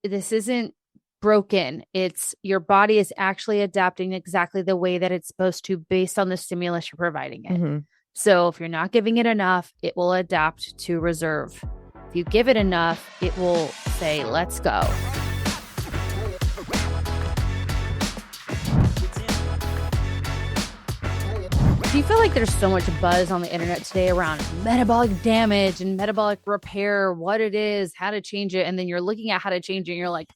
this isn't broken. It's your body is actually adapting exactly the way that it's supposed to based on the stimulus you're providing it. Mm-hmm. So if you're not giving it enough, it will adapt to reserve. If you give it enough, it will say, let's go. Do you feel like there's so much buzz on the internet today around metabolic damage and metabolic repair, what it is, how to change it, and then you're looking at how to change it and you're like,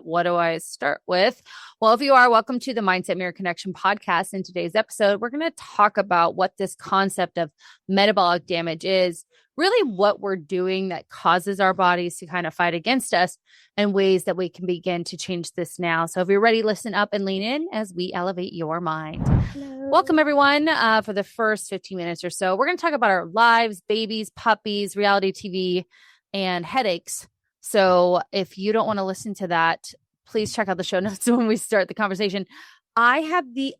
what do I start with? Well, if you are, welcome to the Mindset Mirror Connection podcast. In today's episode, we're going to talk about what this concept of metabolic damage is, really what we're doing that causes our bodies to kind of fight against us, and ways that we can begin to change this now. So if you're ready, listen up and lean in as we elevate your mind. Hello. Welcome, everyone. For the first 15 minutes or so, we're going to talk about our lives, babies, puppies, reality TV, and headaches. So if you don't want to listen to that, please check out the show notes when we start the conversation. I have the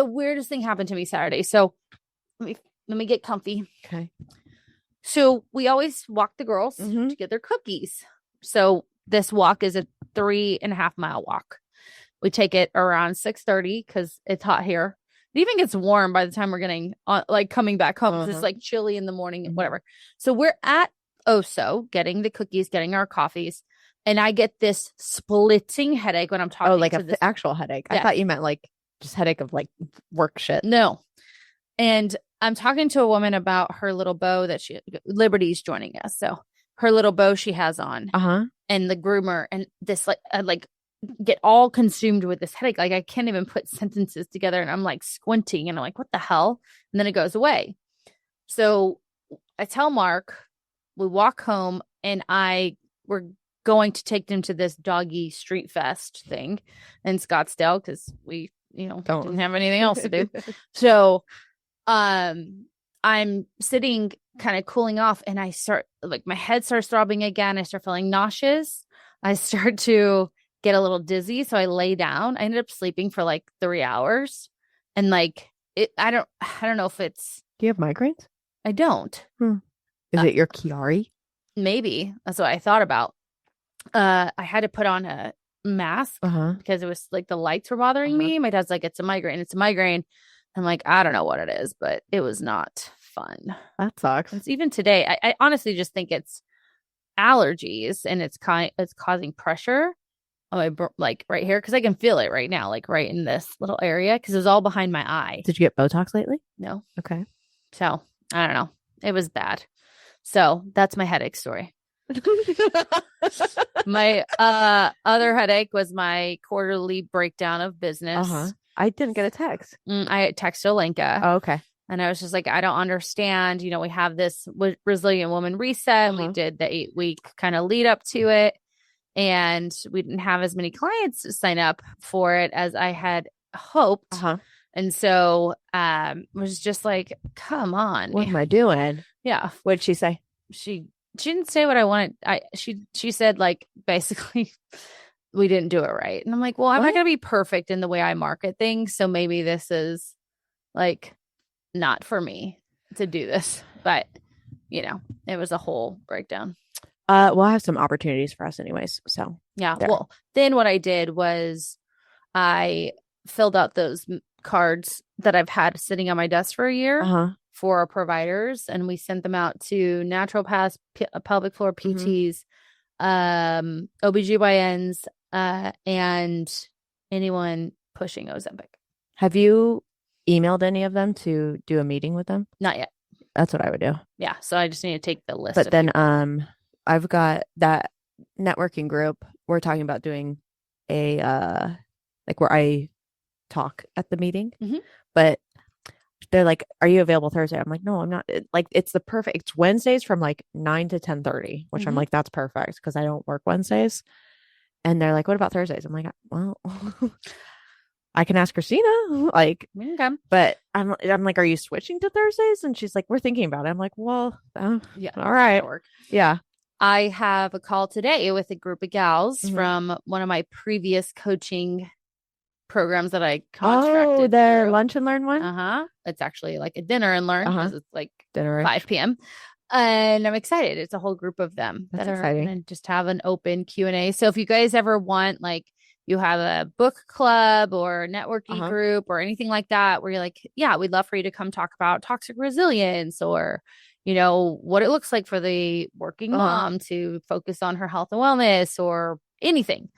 weirdest thing happened to me Saturday. So let me get comfy. Okay. So we always walk the girls Mm-hmm. to get their cookies. So this walk is a 3.5 mile walk. We take it around 6:30 because it's hot here. It even gets warm by the time we're getting on, like coming back home. Uh-huh. It's like chilly in the morning and whatever. So we're at Oso getting the cookies, getting our coffees. And I get this splitting headache when I'm talking. Oh, like to this. actual headache. Yeah. I thought you meant like just headache of like work shit. No. And I'm talking to a woman about her little bow that Liberty's joining us. So her little bow she has on Uh-huh. and the groomer and this like get all consumed with this headache. Like I can't even put sentences together and I'm like squinting and I'm like, what the hell? And then it goes away. So I tell Mark, we walk home and we're going to take them to this doggy street fest thing in Scottsdale because we, didn't have anything else to do. So I'm sitting kind of cooling off and I start like my head starts throbbing again. I start feeling nauseous. I start to get a little dizzy. So I lay down. I ended up sleeping for like 3 hours. And like I don't know if it's. Do you have migraines? I don't. Is it your Chiari? Maybe. That's what I thought about. I had to put on a mask because it was like the lights were bothering me. My dad's like, it's a migraine. It's a migraine. I'm like, I don't know what it is, but it was not fun. That sucks. It's even today. I honestly just think it's allergies and it's causing pressure on my like right here because I can feel it right now, like right in this little area because it was all behind my eye. Did you get Botox lately? No. Okay. So I don't know. It was bad. So that's my headache story. My other headache was my quarterly breakdown of business. I didn't get a text. I texted Olenka. Oh, okay. And I was just like, I don't understand. We have this Resilient Woman Reset. We did the 8-week kind of lead up to it. And we didn't have as many clients sign up for it as I had hoped. And so was just like, come on. What am I doing? Yeah. What did she say? She didn't say what I wanted. She said like, basically, we didn't do it right. And I'm like, well, I'm not going to be perfect in the way I market things. So maybe this is like not for me to do this. But, it was a whole breakdown. Well, I have some opportunities for us anyways. So yeah. there. Well, then what I did was I filled out those cards that I've had sitting on my desk for a year for our providers. And we sent them out to naturopaths, pelvic floor PTs, OBGYNs, and anyone pushing Ozempic. Have you emailed any of them to do a meeting with them? Not yet. That's what I would do. Yeah. So I just need to take the list. But then I've got that networking group. We're talking about doing a like where I talk at the meeting. But they're like, are you available Thursday? I'm like, no, I'm not. It's Wednesdays from like 9 to 10:30, which I'm like, that's perfect because I don't work Wednesdays. And they're like, what about Thursdays? I'm like, well, I can ask Christina. Like, okay. But I'm like, are you switching to Thursdays? And she's like, we're thinking about it. I'm like, well, yeah, all right. Yeah. I have a call today with a group of gals from one of my previous coaching programs that I contracted. Oh, their lunch and learn one? It's actually like a dinner and learn because it's like dinner 5 p.m. And I'm excited. It's a whole group of them That's that are exciting. going to just have an open Q&A. So if you guys ever want, like, you have a book club or networking group or anything like that, where you're like, yeah, we'd love for you to come talk about toxic resilience, or, you know, what it looks like for the working mom to focus on her health and wellness, or anything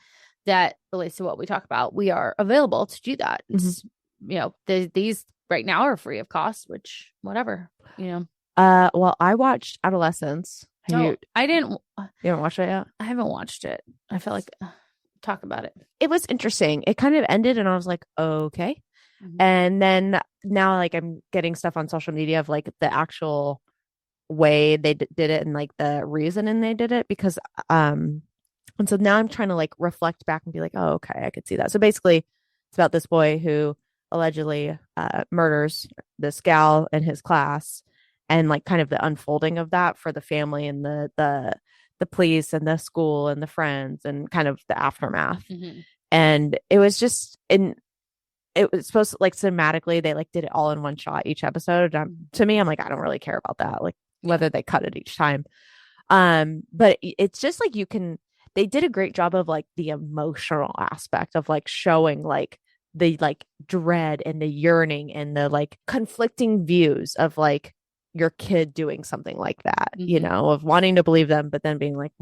that relates to what we talk about, we are available to do that. It's, you know, these right now are free of cost, which whatever, you know. Well, I watched Adolescence. I didn't. You haven't watched it yet? I haven't watched it. I feel like talk about it. It was interesting. It kind of ended, and I was like, okay. And then now, like, I'm getting stuff on social media of like the actual way they did it and like the reasoning they did it, because and so now I'm trying to like reflect back and be like, oh, okay, I could see that. So basically, it's about this boy who allegedly murders this gal in his class, and like kind of the unfolding of that for the family and the police and the school and the friends and kind of the aftermath. And it was just it was supposed to, like, cinematically, they like did it all in one shot each episode. To me, I'm like, I don't really care about that, like whether they cut it each time. But it's just like they did a great job of like the emotional aspect of like showing like the like dread and the yearning and the like conflicting views of like your kid doing something like that, you know, of wanting to believe them, but then being like,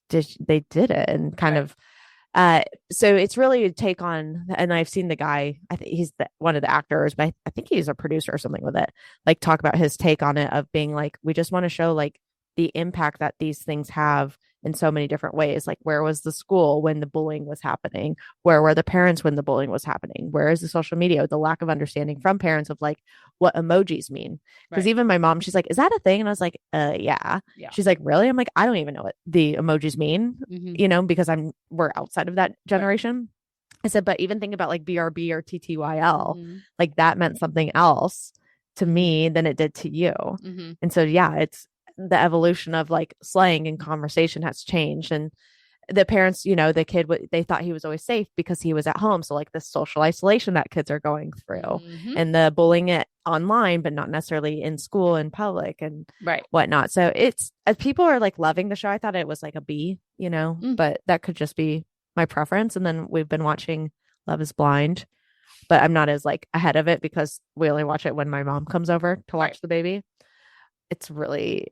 they did it, and kind of so it's really a take on, and I've seen the guy, I think he's one of the actors, but I think he's a producer or something with it, like talk about his take on it of being like, we just want to show like the impact that these things have in so many different ways. Like, where was the school when the bullying was happening? Where were the parents when the bullying was happening? Where is the social media? The lack of understanding from parents of like what emojis mean. Because even my mom, she's like, is that a thing? And I was like, yeah. She's like, really? I'm like, I don't even know what the emojis mean, you know, because we're outside of that generation. I said, but even think about like BRB or TTYL, like that meant something else to me than it did to you. And so, yeah, it's the evolution of like slang and conversation has changed. And the parents, you know, the kid, they thought he was always safe because he was at home. So like the social isolation that kids are going through, and the bullying it online, but not necessarily in school and public and whatnot. So it's, as people are like loving the show, I thought it was like a B, you know, but that could just be my preference. And then we've been watching Love is Blind, but I'm not as like ahead of it because we only watch it when my mom comes over to watch the baby. It's really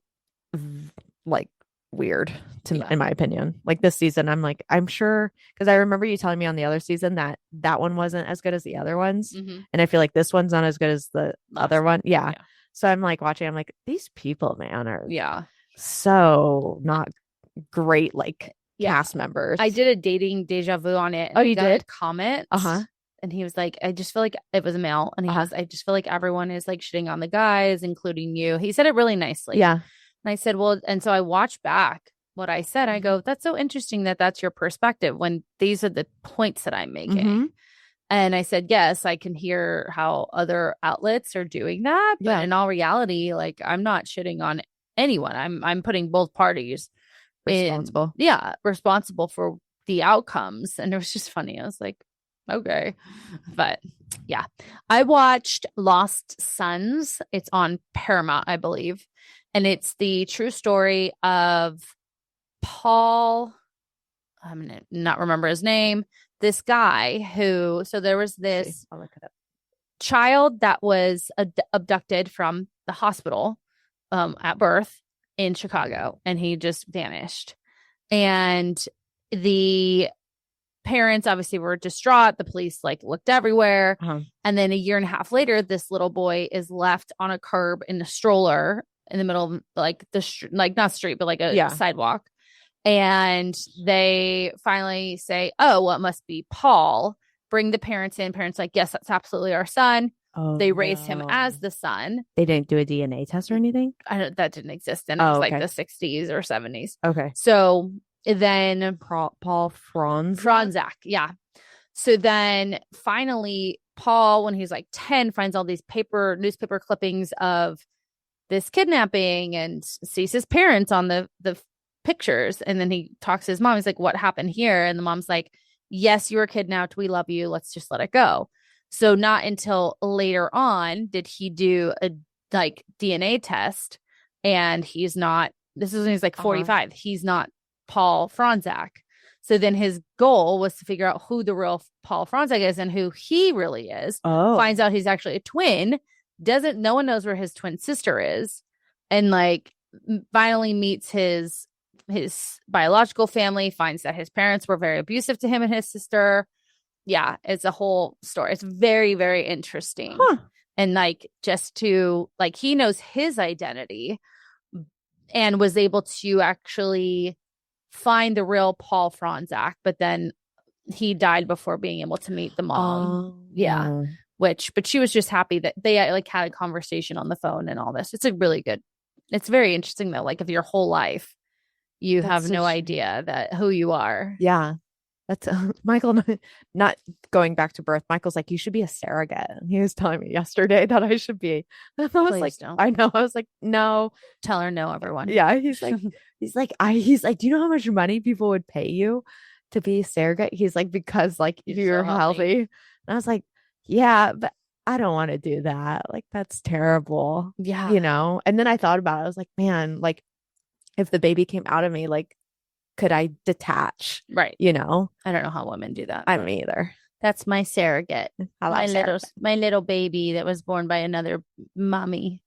like weird in my opinion. Like this season, I'm like, I'm sure, because I remember you telling me on the other season that one wasn't as good as the other ones, and I feel like this one's not as good as the other one. So I'm like watching, I'm like, these people, man, are so not great, like cast members. I did a dating deja vu on it. Oh, you did? A comment. And he was like, I just feel like, it was a male, and he was, I just feel like everyone is like shitting on the guys, including you. He said it really nicely. And I said, well, and so I watched back what I said. I go, that's so interesting that that's your perspective when these are the points that I'm making. And I said, yes, I can hear how other outlets are doing that. But in all reality, like, I'm not shitting on anyone. I'm putting both parties responsible. Responsible for the outcomes. And it was just funny. I was like, okay. But yeah, I watched Lost Sons. It's on Paramount, I believe. And it's the true story of Paul. I'm going to not remember his name. This guy who, so there was this child that was abducted from the hospital at birth in Chicago, and he just vanished. And the parents obviously were distraught. The police like looked everywhere. And then a year and a half later, this little boy is left on a curb in a stroller in the middle of like like not street, but like a sidewalk. And they finally say, oh, well, it must be Paul. Bring the parents in. Parents like, yes, that's absolutely our son. They raised him as the son. They didn't do a DNA test or anything? That didn't exist. And it was like the 60s or 70s. Okay. So then Paul Franzak. Yeah. So then finally, Paul, when he's like 10, finds all these newspaper clippings of this kidnapping and sees his parents on the pictures. And then he talks to his mom. He's like, what happened here? And the mom's like, yes, you were kidnapped. We love you. Let's just let it go. So not until later on did he do a like DNA test and he's not, this is when he's like 45. Uh-huh. He's not Paul Franzak. So then his goal was to figure out who the real Paul Franzak is and who he really is. Oh. Finds out he's actually a twin. No one knows where his twin sister is. And like finally meets his biological family, finds that his parents were very abusive to him and his sister. Yeah, it's a whole story. It's very, very interesting. Huh. And like just to like he knows his identity and was able to actually find the real Paul Franzak, but then he died before being able to meet the mom. Yeah. But she was just happy that they like had a conversation on the phone and all this. It's a really good, it's very interesting though. Like if your whole life you have no idea that who you are. Yeah. That's Michael, not going back to birth. Michael's like, you should be a surrogate. And he was telling me yesterday that I should be. And I was Please like, don't. I know. I was like, no. Tell her no, everyone. Yeah. He's like, do you know how much money people would pay you to be a surrogate? He's like, because like you're so healthy. And I was like, yeah, but I don't want to do that. Like, that's terrible. Yeah. You know? And then I thought about it. I was like, man, like if the baby came out of me, like, could I detach? Right. You know? I don't know how women do that. I don't either. That's my surrogate. My little baby that was born by another mommy.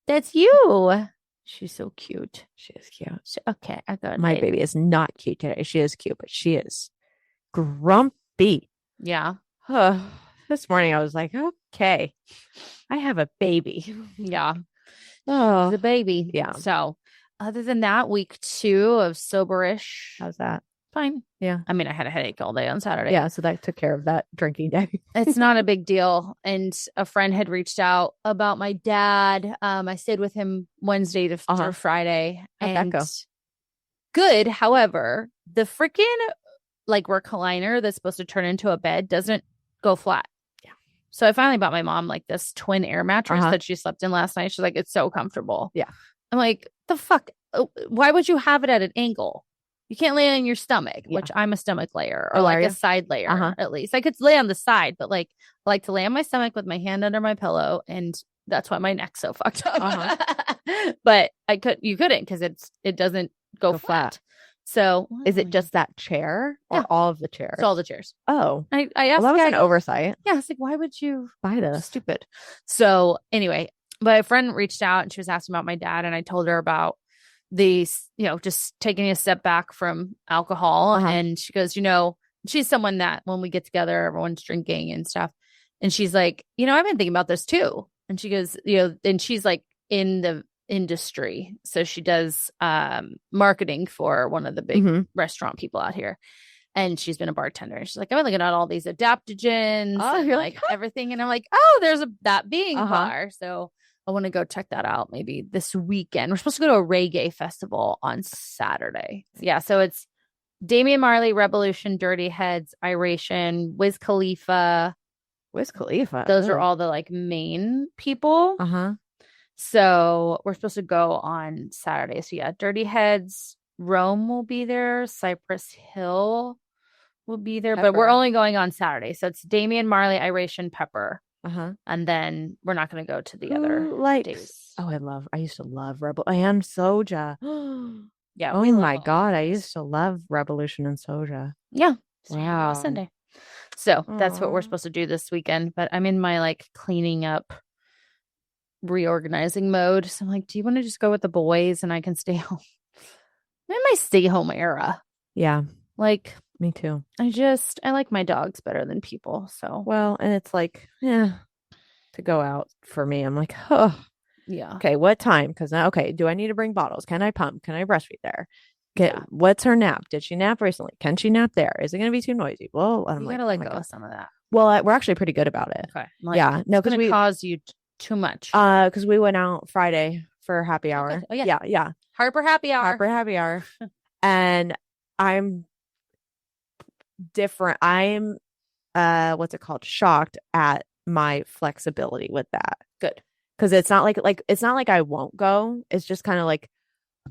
That's you. She's so cute. She is cute. Okay, I got my baby is not cute today. She is cute, but she is grumpy. Yeah. This morning I was like, okay, I have a baby. Yeah. Oh, the baby. Yeah. So other than that, week 2 of soberish. How's that? Fine. Yeah. I mean, I had a headache all day on Saturday. Yeah. So that took care of that drinking day. It's not a big deal. And a friend had reached out about my dad. I stayed with him Wednesday to Friday. How'd and that go? Good. However, the freaking like recliner that's supposed to turn into a bed doesn't go flat. Yeah. So I finally bought my mom like this twin air mattress that she slept in last night. She's like, it's so comfortable. Yeah. I'm like, the fuck? Why would you have it at an angle? You can't lay on your stomach, which I'm a stomach layer or like a side layer at least. I could lay on the side, but like I like to lay on my stomach with my hand under my pillow, and that's why my neck's so fucked up. But you couldn't because it doesn't go flat. So is it just that chair or all of the chairs? It's all the chairs. Oh, I asked. Well, that was an oversight. Yeah, I was like, why would you buy this? Stupid. So anyway, my friend reached out and she was asking about my dad, and I told her about these, just taking a step back from alcohol. And she goes, she's someone that when we get together, everyone's drinking and stuff. And she's like, I've been thinking about this too. And she goes, and she's like in the industry. So she does marketing for one of the big restaurant people out here. And she's been a bartender. And she's like, I've been looking at all these adaptogens and like everything. And I'm like, there's that being bar. So I want to go check that out maybe this weekend. We're supposed to go to a reggae festival on Saturday. Yeah. So it's Damian Marley, Revolution, Dirty Heads, Iration, Wiz Khalifa. Those are all the like main people. So we're supposed to go on Saturday. So yeah, Dirty Heads, Rome will be there. Cypress Hill will be there, but we're only going on Saturday. So it's Damian Marley, Iration, Pepper. And then we're not going to go to the other days. I used to love Rebel and Soja. Yeah. Oh my God. I used to love Revolution and Soja. Yeah. Wow. Sunday. So that's what we're supposed to do this weekend. But I'm in my like cleaning up, reorganizing mode. So I'm like, do you want to just go with the boys and I can stay home? I'm in my stay home era. Yeah. Like, me too. I like my dogs better than people. So, well, and it's like, to go out for me, I'm like, oh, yeah. Okay. What time? Because do I need to bring bottles? Can I pump? Can I breastfeed there? Okay. What's her nap? Did she nap recently? Can she nap there? Is it going to be too noisy? Well, I'm you like, gotta let go of some of that. Well, we're actually pretty good about it. Okay. Yeah. No, because we cause you too much. Because we went out Friday for happy hour. Okay. Oh, yeah. Yeah. Harper happy hour. And I'm different. I'm what's it called? Shocked at my flexibility with that. Good. Because it's not like it's not like I won't go. It's just kind of like,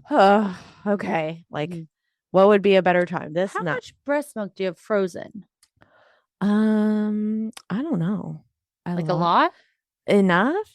oh, okay. Like, what would be a better time? How much breast milk do you have frozen? I don't know. A lot? Enough?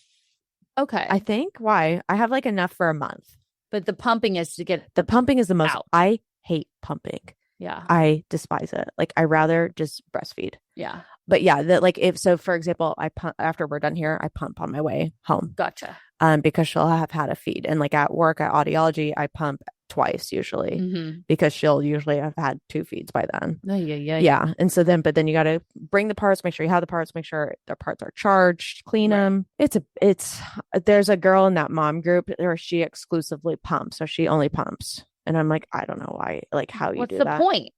Okay. I think. Why? I have like enough for a month. But the pumping is to get The pumping is the most. out. I hate pumping. Yeah. I despise it. Like I rather just breastfeed. Yeah. But yeah, that like if so, for example, I pump after we're done here, I pump on my way home. Gotcha. Because she'll have had a feed, and like at work at audiology, I pump twice usually because she'll usually have had 2 feeds by then. Yeah. And so then, but then you got to bring the parts, make sure you have the parts, make sure the parts are charged, clean them. There's a girl in that mom group where she exclusively pumps, so she only pumps, and I'm like, I don't know why, like how you do that. What's the point?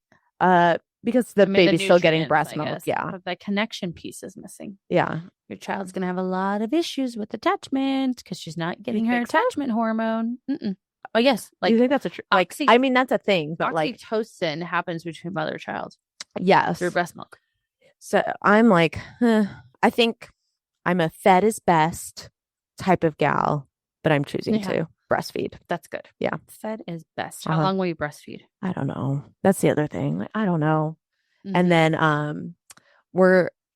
Because the baby's still getting breast milk. Yeah. But that connection piece is missing. Yeah. Your child's going to have a lot of issues with attachment because she's not getting her attachment hormone. Oh, yes. Like, you think that's a like, I mean, that's a thing, but oxytocin happens between mother and child. Yes. Through breast milk. So I'm like, I think I'm a fed is best type of gal, but I'm choosing to breastfeed. That's good. Yeah. Fed is best. How long will you breastfeed? I don't know. That's the other thing. Like, I don't know. And then I'm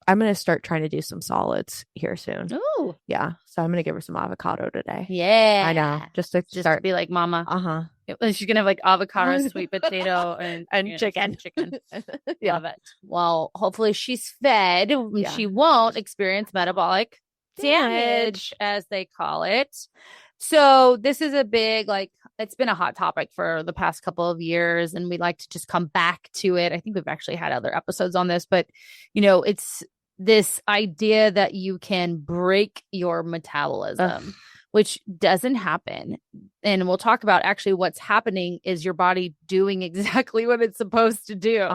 going to start trying to do some solids here soon. Ooh. Yeah. So I'm going to give her some avocado today. Yeah. I know. Just to start. To be like mama. She's going to have like avocado, sweet potato, and chicken. Yeah. Love it. Well, hopefully she's fed. Yeah. She won't experience metabolic damage, as they call it. So this is a big, it's been a hot topic for the past couple of years, and we like to just come back to it. I think we've actually had other episodes on this, but it's this idea that you can break your metabolism, which doesn't happen. And we'll talk about actually what's happening is your body doing exactly what it's supposed to do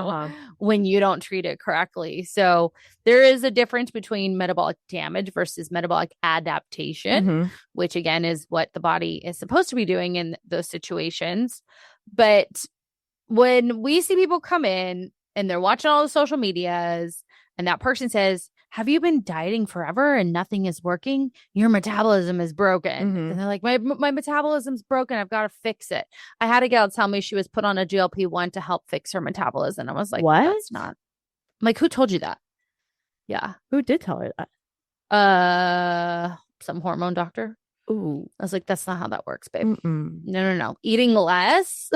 when you don't treat it correctly. So there is a difference between metabolic damage versus metabolic adaptation, which again is what the body is supposed to be doing in those situations. But when we see people come in and they're watching all the social medias and that person says, have you been dieting forever and nothing is working? Your metabolism is broken. And they're like, my metabolism's broken. I've got to fix it. I had a gal tell me she was put on a GLP-1 to help fix her metabolism. I was like, what? That's not. I'm like, who told you that? Yeah. Who did tell her that? Some hormone doctor. Ooh. I was like, that's not how that works, babe. No. Eating less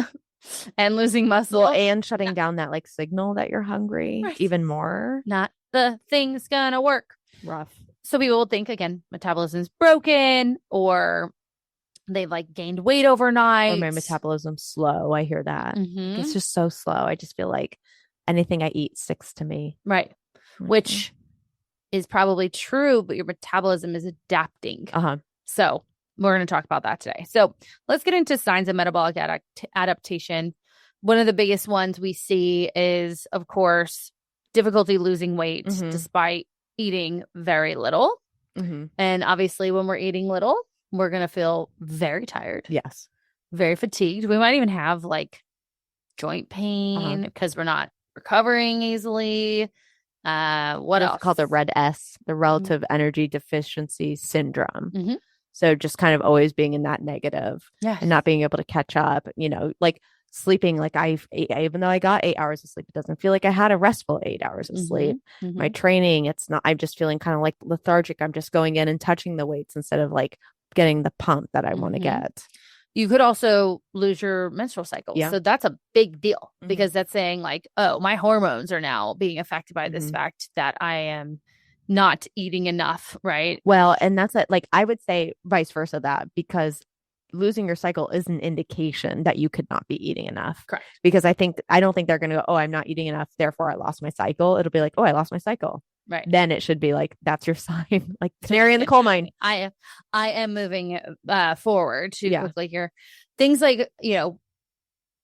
and losing muscle and shutting down that signal that you're hungry even more. Not the thing's gonna work. Rough. So people will think again, metabolism's broken, or they've gained weight overnight. Or my metabolism's slow. I hear that. It's just so slow. I just feel like anything I eat sticks to me. Right. Which is probably true, but your metabolism is adapting. So we're going to talk about that today. So let's get into signs of metabolic adaptation. One of the biggest ones we see is, of course, difficulty losing weight despite eating very little. And obviously when we're eating little, we're going to feel very tired. Yes. Very fatigued. We might even have joint pain because we're not recovering easily. What else? It's called the red S, the relative energy deficiency syndrome. So just kind of always being in that negative and not being able to catch up, sleeping, even though I got 8 hours of sleep, it doesn't feel like I had a restful 8 hours of sleep. My training, it's not, I'm just feeling kind of lethargic. I'm just going in and touching the weights instead of getting the pump that I want to get. You could also lose your menstrual cycle. Yeah. So that's a big deal because that's saying oh, my hormones are now being affected by this fact that I am not eating enough. Right. Well, and that's I would say vice versa that because losing your cycle is an indication that you could not be eating enough. Correct. Because I don't think they're going to go, oh, I'm not eating enough, therefore I lost my cycle. It'll be like, oh, I lost my cycle. Right. Then it should be that's your sign, canary in the coal mine. I am moving forward too quickly here. Things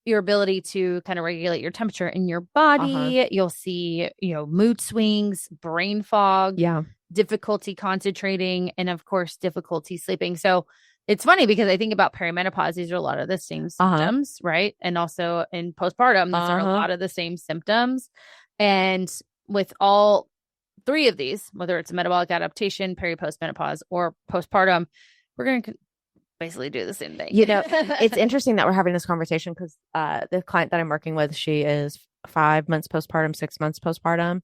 your ability to kind of regulate your temperature in your body. You'll see, mood swings, brain fog, difficulty concentrating, and of course, difficulty sleeping. So it's funny because I think about perimenopause. These are a lot of the same symptoms, right? And also in postpartum, these are a lot of the same symptoms. And with all 3 of these, whether it's metabolic adaptation, peri-postmenopause, or postpartum, we're going to basically do the same thing. It's interesting that we're having this conversation because the client that I'm working with, she is 5 months postpartum, 6 months postpartum.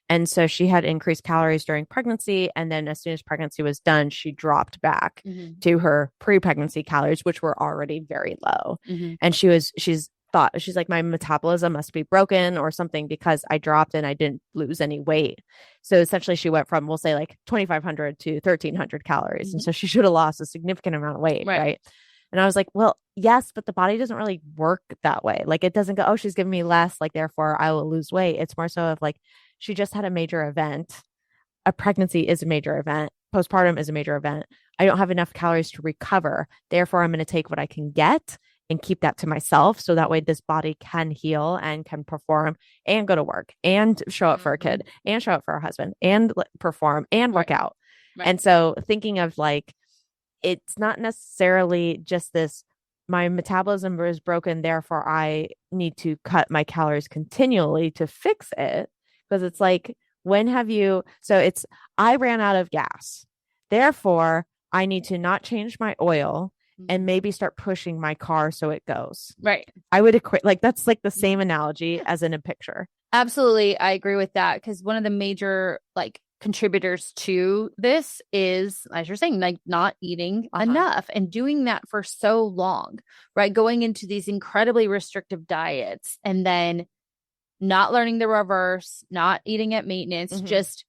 And so she had increased calories during pregnancy. And then as soon as pregnancy was done, she dropped back to her pre-pregnancy calories, which were already very low. And she's like, my metabolism must be broken or something because I dropped and I didn't lose any weight. So essentially she went from, we'll say like 2,500 to 1,300 calories. And so she should have lost a significant amount of weight. Right. And I was like, well, yes, but the body doesn't really work that way. Like it doesn't go, oh, she's giving me less, like therefore I will lose weight. It's more so of like, she just had a major event. A pregnancy is a major event. Postpartum is a major event. I don't have enough calories to recover. Therefore, I'm going to take what I can get and keep that to myself. So that way this body can heal and can perform and go to work and show up for a kid and show up for a husband and perform and work out. And so thinking of like, it's not necessarily just this, my metabolism is broken, therefore I need to cut my calories continually to fix it. Because it's like, when have you, so it's, I ran out of gas. Therefore, I need to not change my oil and maybe start pushing my car so it goes. Right. I would equate, like, that's like the same analogy as in a picture. Absolutely. I agree with that. Because one of the major like contributors to this is, as you're saying, like not eating enough and doing that for so long, right? Going into these incredibly restrictive diets and then not learning the reverse, not eating at maintenance, just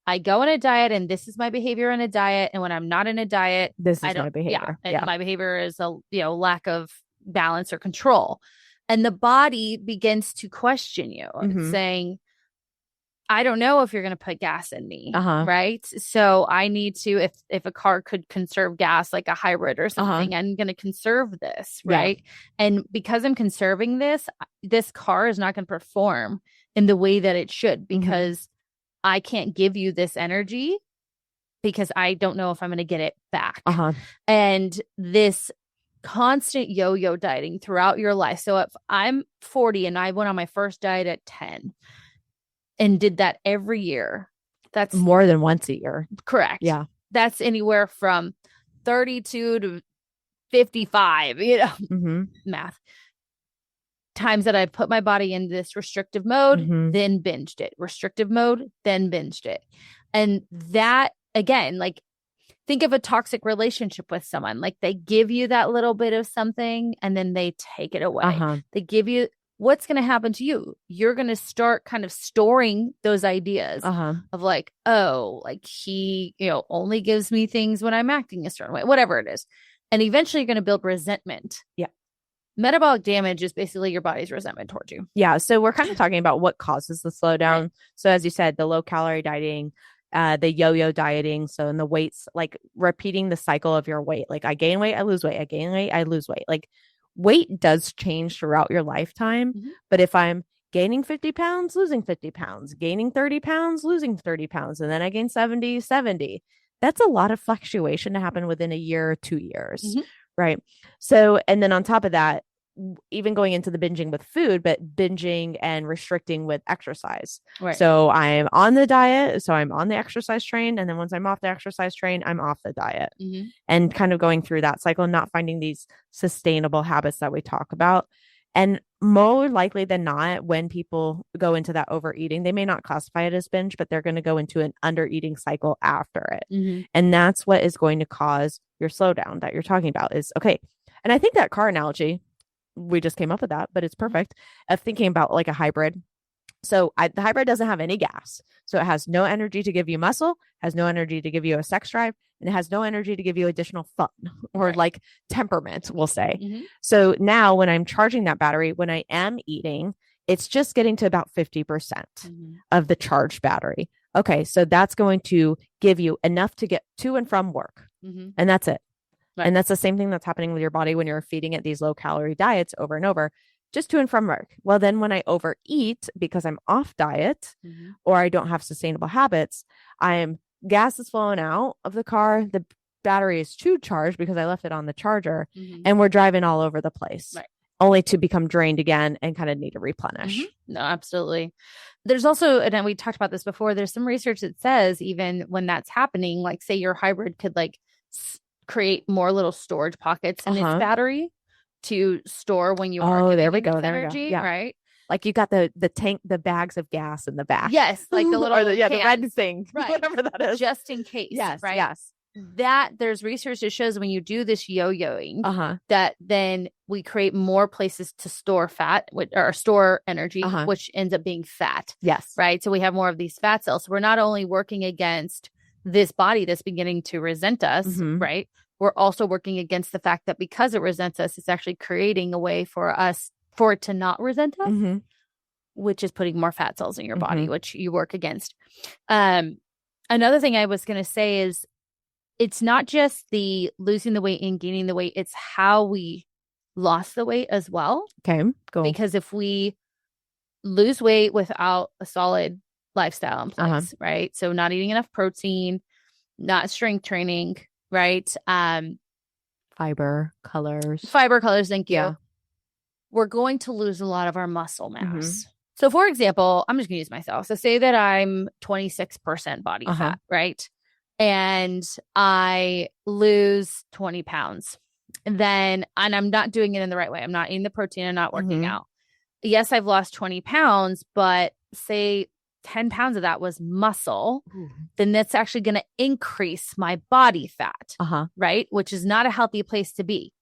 I go on a diet and this is my behavior in a diet. And when I'm not in a diet, this is my behavior. Yeah. My behavior is a lack of balance or control. And the body begins to question you saying, I don't know if you're going to put gas in me. Right. So I need to, if a car could conserve gas, like a hybrid or something, I'm going to conserve this. Right. Yeah. And because I'm conserving this car is not going to perform in the way that it should, because I can't give you this energy because I don't know if I'm going to get it back. And this constant yo-yo dieting throughout your life. So if I'm 40 and I went on my first diet at 10, and did that every year, that's more than once a year. Correct. Yeah. That's anywhere from 32 to 55, math. Times that I put my body in this restrictive mode, then binged it. Restrictive mode, then binged it. And that, again, like, think of a toxic relationship with someone. Like, they give you that little bit of something and then they take it away. They give you, what's going to happen to you? You're going to start kind of storing those ideas of like, oh, like he, only gives me things when I'm acting a certain way, whatever it is. And eventually you're going to build resentment. Yeah. Metabolic damage is basically your body's resentment towards you. Yeah. So we're kind of talking about what causes the slowdown. Right. So as you said, the low calorie dieting, the yo-yo dieting. So in the weights, like repeating the cycle of your weight, like I gain weight, I lose weight, I gain weight, I lose weight. Like, weight does change throughout your lifetime. But if I'm gaining 50 pounds, losing 50 pounds, gaining 30 pounds, losing 30 pounds, and then I gain 70, that's a lot of fluctuation to happen within a year or 2 years. Right. So, and then on top of that, even going into the binging with food, but binging and restricting with exercise. Right. So I'm on the diet. So I'm on the exercise train. And then once I'm off the exercise train, I'm off the diet and kind of going through that cycle and not finding these sustainable habits that we talk about. And more likely than not, when people go into that overeating, they may not classify it as binge, but they're going to go into an undereating cycle after it. And that's what is going to cause your slowdown that you're talking about is okay. And I think that car analogy, we just came up with that, but it's perfect of thinking about like a hybrid. So the hybrid doesn't have any gas. So it has no energy to give you muscle, has no energy to give you a sex drive, and it has no energy to give you additional fun or like temperament, we'll say. So now when I'm charging that battery, when I am eating, it's just getting to about 50% of the charged battery. Okay. So that's going to give you enough to get to and from work. And that's it. Right. And that's the same thing that's happening with your body when you're feeding it these low calorie diets over and over, just to and from work. Well, then when I overeat because I'm off diet or I don't have sustainable habits, gas is flowing out of the car. The battery is too charged because I left it on the charger and we're driving all over the place. Right. Only to become drained again and kind of need to replenish. No, absolutely. There's also, and we talked about this before, there's some research that says even when that's happening, like say your hybrid could like create more little storage pockets in its battery to store when you are there we go. energy, Yeah. right? Like you got the tank, the bags of gas in the back. Yes, like the little or the red thing, right? Whatever that is, just in case. Yes, right. Yes. That there's research that shows when you do this yo-yoing, that then we create more places to store fat or store energy, which ends up being fat. Yes. Right. So we have more of these fat cells. So we're not only working against this body that's beginning to resent us, right? We're also working against the fact that because it resents us, it's actually creating a way for it to not resent us, which is putting more fat cells in your body, which you work against. Another thing I was going to say is it's not just the losing the weight and gaining the weight, it's how we lost the weight as well. Okay, cool. Because if we lose weight without a solid lifestyle in place, right? So not eating enough protein, not strength training, right? Fiber, colors. Thank you. Yeah. We're going to lose a lot of our muscle mass. So for example, I'm just going to use myself. So say that I'm 26% body fat, right? And I lose 20 pounds. And I'm not doing it in the right way. I'm not eating the protein. I'm not working out. Yes, I've lost 20 pounds, but say 10 pounds of that was muscle, then that's actually going to increase my body fat, right? Which is not a healthy place to be.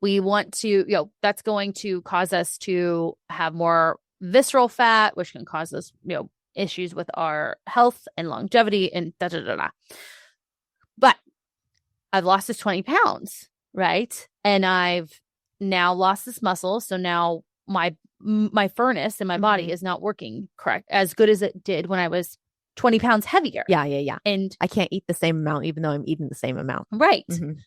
We want to, that's going to cause us to have more visceral fat, which can cause us, issues with our health and longevity and da-da-da-da. But I've lost this 20 pounds, right? And I've now lost this muscle. So now my furnace in my body is not working correct as good as it did when I was 20 pounds heavier. Yeah. And I can't eat the same amount, even though I'm eating the same amount. Right.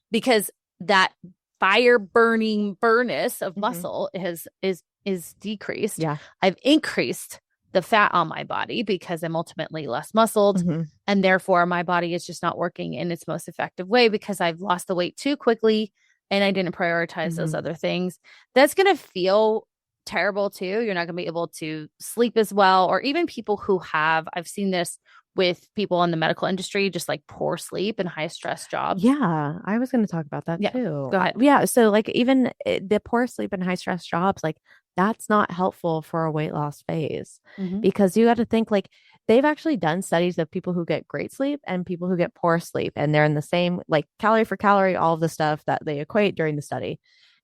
Because that fire burning furnace of muscle is decreased. Yeah. I've increased the fat on my body because I'm ultimately less muscled, and therefore my body is just not working in its most effective way because I've lost the weight too quickly and I didn't prioritize those other things. That's going to feel terrible too. You're not going to be able to sleep as well, or even people who I've seen this with people in the medical industry, just like poor sleep and high stress jobs. Yeah, I was going to talk about that too. Go ahead. Yeah, so like even the poor sleep and high stress jobs, like that's not helpful for a weight loss phase because you got to think like they've actually done studies of people who get great sleep and people who get poor sleep, and they're in the same like calorie for calorie, all of the stuff that they equate during the study.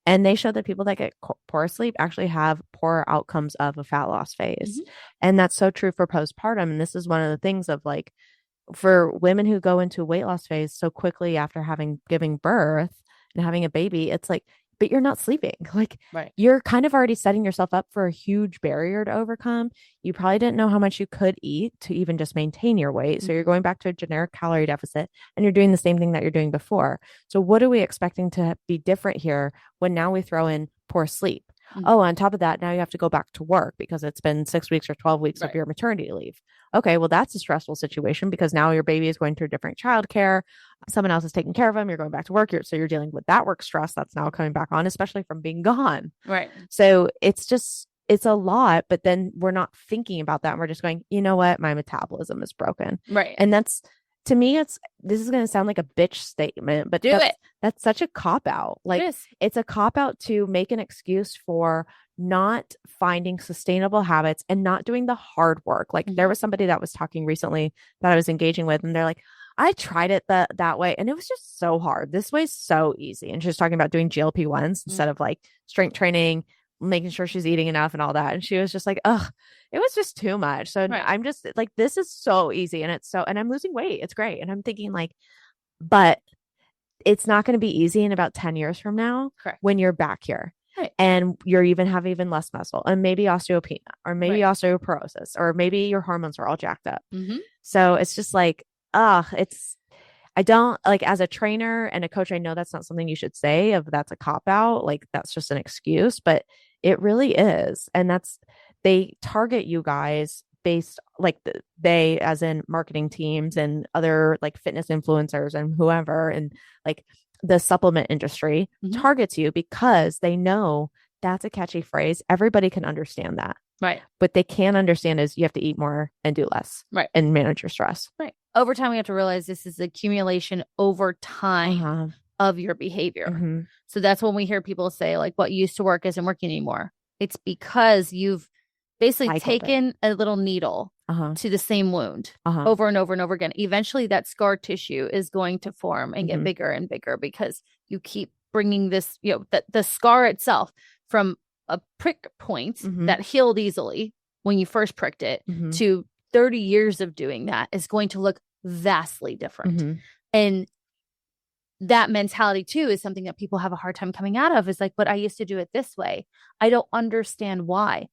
And they show that people that get poor sleep actually have poorer outcomes of a fat loss phase. And that's so true for postpartum. And this is one of the things of like, for women who go into a weight loss phase so quickly after giving birth and having a baby, it's like, but you're not sleeping. Like you're kind of already setting yourself up for a huge barrier to overcome. You probably didn't know how much you could eat to even just maintain your weight. So you're going back to a generic calorie deficit and you're doing the same thing that you're doing before. So what are we expecting to be different here when now we throw in poor sleep? Oh, on top of that, now you have to go back to work because it's been 6 weeks or 12 weeks of your maternity leave. Okay, well, that's a stressful situation because now your baby is going through different childcare. Someone else is taking care of them. You're going back to work. So you're dealing with that work stress that's now coming back on, especially from being gone. Right. So it's a lot, but then we're not thinking about that. And we're just going, you know what? My metabolism is broken. Right. And that's, to me, this is going to sound like a bitch statement, but that's such a cop out. Like it's a cop out to make an excuse for not finding sustainable habits and not doing the hard work. Like there was somebody that was talking recently that I was engaging with, and they're like, I tried it that way and it was just so hard. This way's so easy. And she was talking about doing GLP-1s instead of like strength training, making sure she's eating enough and all that. And she was just like, ugh, it was just too much. So I'm just like, this is so easy. And and I'm losing weight. It's great. And I'm thinking like, but it's not going to be easy in about 10 years from now when you're back here. Right. And you're have even less muscle and maybe osteopenia or maybe osteoporosis or maybe your hormones are all jacked up. So it's just like, I don't like, as a trainer and a coach, I know that's not something you should say that's a cop out. Like that's just an excuse, but it really is. And they target you guys based like they as in marketing teams and other like fitness influencers and whoever, and like the supplement industry targets you because they know that's a catchy phrase. Everybody can understand that. Right. But they can't understand is you have to eat more and do less. Right. And manage your stress. Right. Over time, we have to realize this is accumulation over time of your behavior. So that's when we hear people say like what used to work isn't working anymore. It's because you've basically Cycled taken a little needle to the same wound over and over and over again. Eventually that scar tissue is going to form and get bigger and bigger because you keep bringing this, the scar itself from a prick point that healed easily when you first pricked it to 30 years of doing that is going to look vastly different. And that mentality too is something that people have a hard time coming out of, is like, but I used to do it this way. I don't understand why.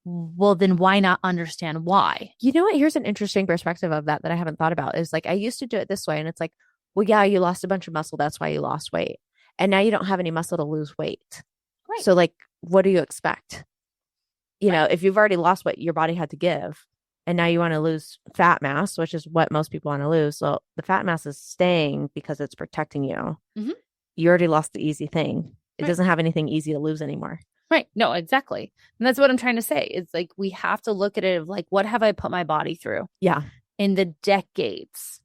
Well, then why not understand why? You know what? Here's an interesting perspective of that I haven't thought about, is like, I used to do it this way. And it's like, well, yeah, you lost a bunch of muscle. That's why you lost weight. And now you don't have any muscle to lose weight. Right. So like, what do you expect? You know, if you've already lost what your body had to give, and now you want to lose fat mass, which is what most people want to lose. So the fat mass is staying because it's protecting you. You already lost the easy thing. It doesn't have anything easy to lose anymore. Right. No, exactly. And that's what I'm trying to say. It's like, we have to look at it of like, what have I put my body through? Yeah. In the decades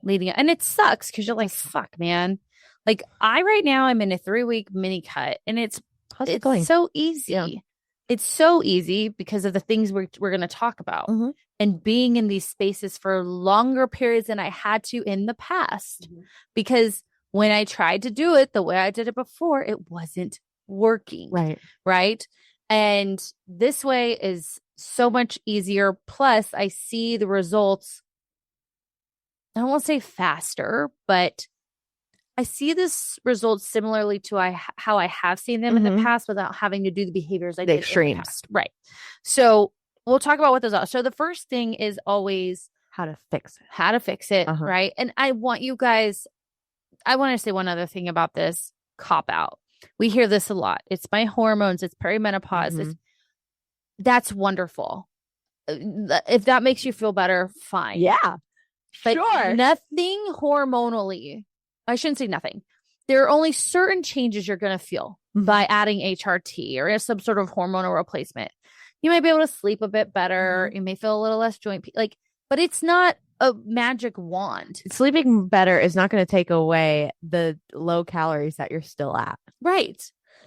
leading up. And it sucks because you're like, fuck, man. Like right now I'm in a 3-week mini cut, and it's going? so easy. Yeah. It's so easy because of the things we're going to talk about and being in these spaces for longer periods than I had to in the past. Because when I tried to do it the way I did it before, it wasn't working. Right. And this way is so much easier. Plus, I see the results, I don't want to say faster, but I see this results similarly to how I have seen them in the past without having to do the behaviors I did extremes. In the past. Right. So we'll talk about what those are. So the first thing is always how to fix it. Right. And I want to say one other thing about this cop out. We hear this a lot. It's my hormones. It's perimenopause. That's wonderful. If that makes you feel better, fine. Yeah. But nothing hormonally. I shouldn't say nothing. There are only certain changes you're going to feel by adding HRT or some sort of hormonal replacement. You might be able to sleep a bit better. You may feel a little less joint but it's not a magic wand. Sleeping better is not going to take away the low calories that you're still at. Right.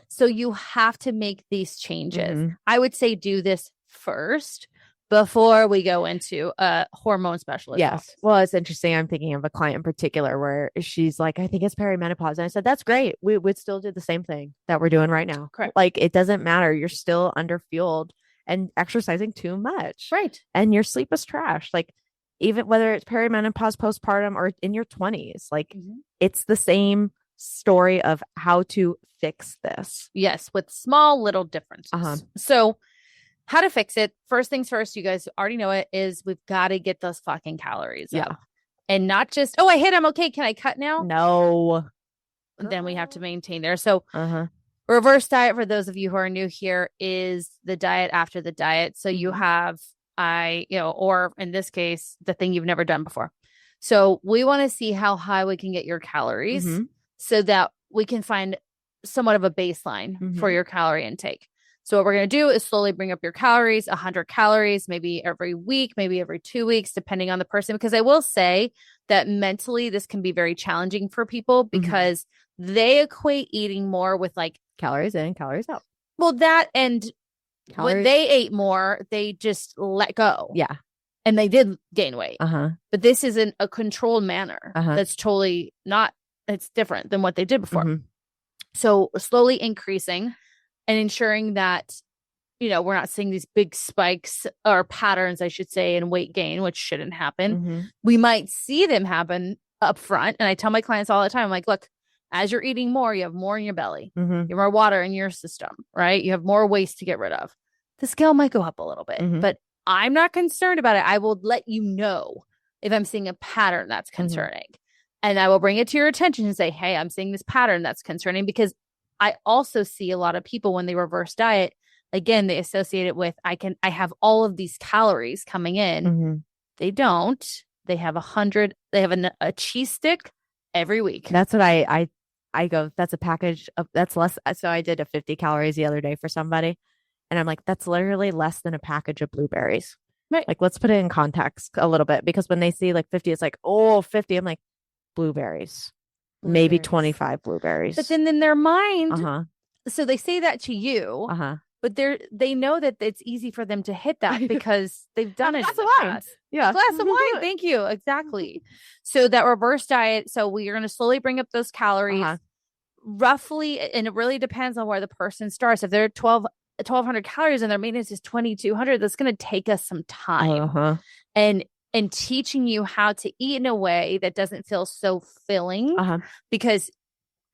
So you have to make these changes. I would say do this first before we go into a hormone specialist. Yes. Office. Well, it's interesting. I'm thinking of a client in particular where she's like, I think it's perimenopause. And I said, that's great. We would still do the same thing that we're doing right now. Correct. Like, it doesn't matter. You're still underfueled and exercising too much. Right. And your sleep is trash. Like, even whether it's perimenopause, postpartum, or in your 20s, like it's the same story of how to fix this. Yes. With small little differences. So how to fix it. First things first, you guys already know it, is we've got to get those fucking calories up. And not just, oh, I hit them. Okay. Can I cut now? No. Then we have to maintain there. So reverse diet, for those of you who are new here, is the diet after the diet. So you have, or in this case, the thing you've never done before. So we want to see how high we can get your calories so that we can find somewhat of a baseline for your calorie intake. So what we're going to do is slowly bring up your calories, 100 calories, maybe every week, maybe every 2 weeks, depending on the person. Because I will say that mentally, this can be very challenging for people because they equate eating more with like calories in, calories out. Well, that and when they ate more, they just let go. Yeah. And they did gain weight. But this is in a controlled manner. That's totally not, it's different than what they did before. So slowly increasing and ensuring that, we're not seeing these big spikes or patterns, I should say, in weight gain, which shouldn't happen. We might see them happen up front. And I tell my clients all the time, I'm like, look, as you're eating more, you have more in your belly. You have more water in your system, right? You have more waste to get rid of. The scale might go up a little bit, but I'm not concerned about it. I will let you know if I'm seeing a pattern that's concerning. And I will bring it to your attention and say, hey, I'm seeing this pattern that's concerning, because I also see a lot of people when they reverse diet, again, they associate it with, I have all of these calories coming in. They don't. They have 100. They have a cheese stick every week. That's what I go, that's a package of, that's less. So I did a 50 calories the other day for somebody. And I'm like, that's literally less than a package of blueberries. Right. Like, let's put it in context a little bit, because when they see like 50, it's like, oh, 50. I'm like, blueberries. Maybe 25 blueberries. But then in their mind, so they say that to you, but they know that it's easy for them to hit that because they've done it in the past. Yeah. Glass of wine. Thank you. Exactly. So that reverse diet. So we are going to slowly bring up those calories roughly. And it really depends on where the person starts. If they're 1,200 calories and their maintenance is 2,200, that's going to take us some time. And teaching you how to eat in a way that doesn't feel so filling, because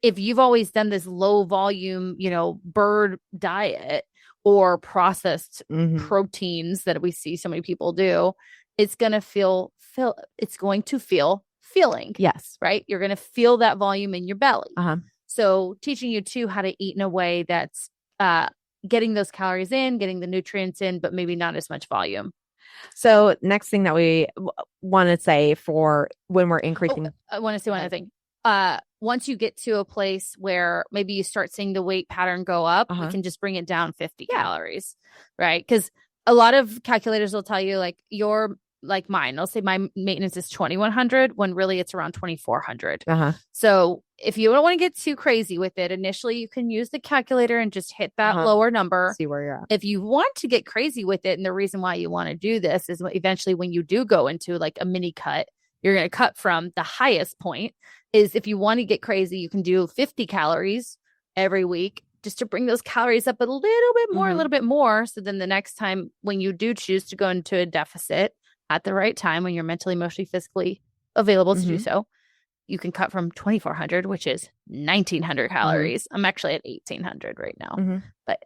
if you've always done this low volume, bird diet or processed proteins that we see so many people do, it's going to feel filling. Yes. Right. You're going to feel that volume in your belly. So teaching you too how to eat in a way that's getting those calories in, getting the nutrients in, but maybe not as much volume. So next thing that we want to say for when we're increasing. I want to say one other thing. Once you get to a place where maybe you start seeing the weight pattern go up, we can just bring it down 50 calories, right? Because a lot of calculators will tell you like mine, I'll say my maintenance is 2,100 when really it's around 2,400. So if you don't want to get too crazy with it, initially you can use the calculator and just hit that lower number. See where you're at. If you want to get crazy with it, and the reason why you want to do this is eventually when you do go into like a mini cut, you're going to cut from the highest point. Is if you want to get crazy, you can do 50 calories every week just to bring those calories up a little bit more. So then the next time when you do choose to go into a deficit at the right time, when you're mentally, emotionally, physically available to do so, you can cut from 2,400, which is 1,900 calories. I'm actually at 1,800 right now. But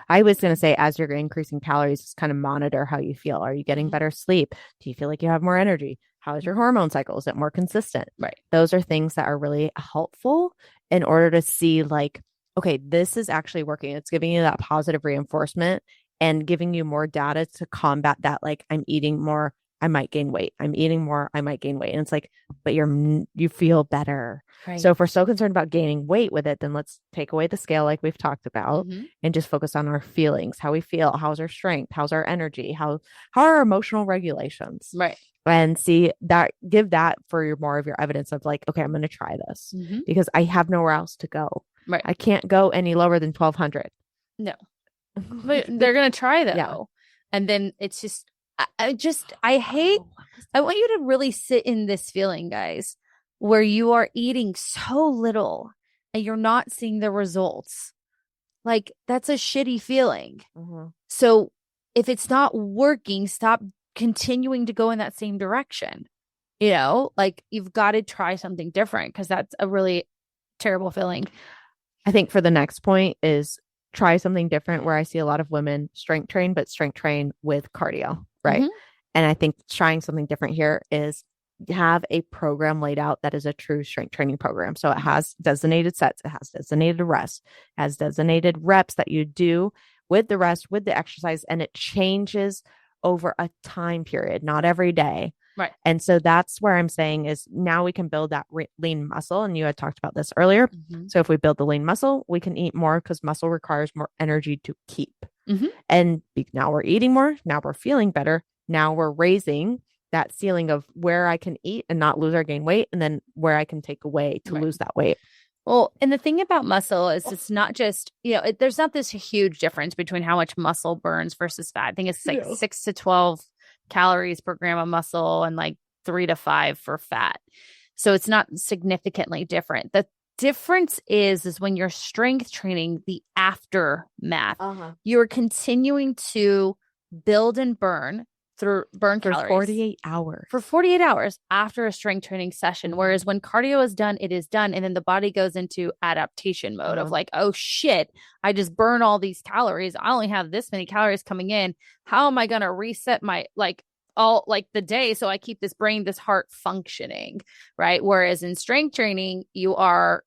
I was going to say, as you're increasing calories, just kind of monitor how you feel. Are you getting better sleep? Do you feel like you have more energy? How is your hormone cycle? Is it more consistent? Right. Those are things that are really helpful in order to see like, okay, this is actually working. It's giving you that positive reinforcement and giving you more data to combat that. Like, I'm eating more, I might gain weight. I'm eating more, I might gain weight. And it's like, but you feel better. Right. So if we're so concerned about gaining weight with it, then let's take away the scale like we've talked about and just focus on our feelings, how we feel, how's our strength, how's our energy, how are our emotional regulations. Right. And see that, give that for more of your evidence of like, okay, I'm going to try this because I have nowhere else to go. Right. I can't go any lower than 1,200. No, but they're going to try though. Yeah. And then it's just, I want you to really sit in this feeling, guys, where you are eating so little and you're not seeing the results. Like, that's a shitty feeling. So if it's not working, stop continuing to go in that same direction. Like, you've got to try something different, because that's a really terrible feeling. I think for the next point is try something different, where I see a lot of women strength train, but strength train with cardio. Right. And I think trying something different here is have a program laid out that is a true strength training program. So it has designated sets, it has designated rest, has designated reps that you do with the rest, with the exercise, and it changes over a time period, not every day. Right. And so that's where I'm saying is now we can build that lean muscle. And you had talked about this earlier. So if we build the lean muscle, we can eat more, because muscle requires more energy to keep. And now we're eating more. Now we're feeling better. Now we're raising that ceiling of where I can eat and not lose or gain weight, and then where I can take away to lose that weight. Well, and the thing about muscle is it's not just, there's not this huge difference between how much muscle burns versus fat. I think it's like 6 to 12 calories per gram of muscle and like 3 to 5 for fat. So it's not significantly different. The difference is when you're strength training, the aftermath, you're continuing to build and burn calories for 48 hours. For 48 hours after a strength training session. Whereas when cardio is done, it is done. And then the body goes into adaptation mode of like, oh shit, I just burn all these calories. I only have this many calories coming in. How am I going to reset my the day so I keep this brain, this heart functioning, right? Whereas in strength training, you are,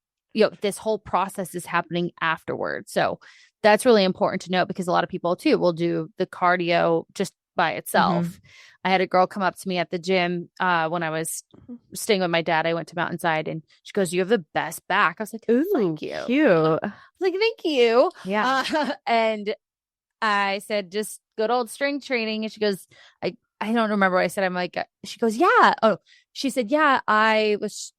this whole process is happening afterwards. So that's really important to note, because a lot of people too will do the cardio just by itself. I had a girl come up to me at the gym when I was staying with my dad. I went to Mountainside, and she goes, "You have the best back." I was like, "Ooh, thank you." Cute. I was like, "Thank you." Yeah. And I said, "Just good old strength training." And she goes, I don't remember what I said. I'm like, she goes, "Yeah." Oh, she said, "Yeah, I was,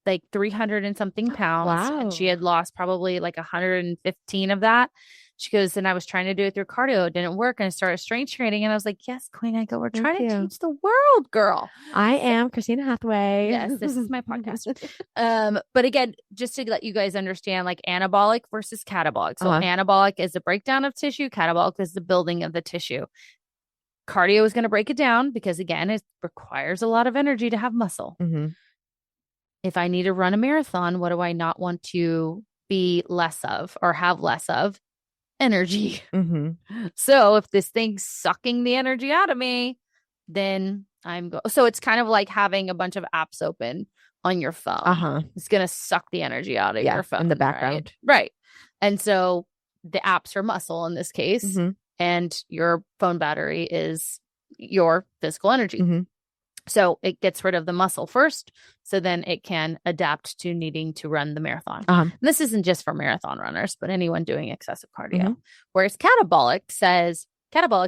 like 300 and something pounds." Wow. And she had lost probably like 115 of that. She goes, and I was trying to do it through cardio. It didn't work. And I started strength training. And I was like, yes, Queen. I go, we're trying to change the world, girl. I am Christina Hathaway. Yes, this is my podcast. But again, just to let you guys understand, like anabolic versus catabolic. So anabolic is the breakdown of tissue. Catabolic is the building of the tissue. Cardio is going to break it down because, again, it requires a lot of energy to have muscle. Mm-hmm. If I need to run a marathon, what do I not want to be less of or have less of? Energy. Mm-hmm. So if this thing's sucking the energy out of me, then so it's kind of like having a bunch of apps open on your phone. It's going to suck the energy out of your phone in the background. Right. And so the apps are muscle in this case. And your phone battery is your physical energy. So it gets rid of the muscle first. So then it can adapt to needing to run the marathon. And this isn't just for marathon runners, but anyone doing excessive cardio. Whereas catabolic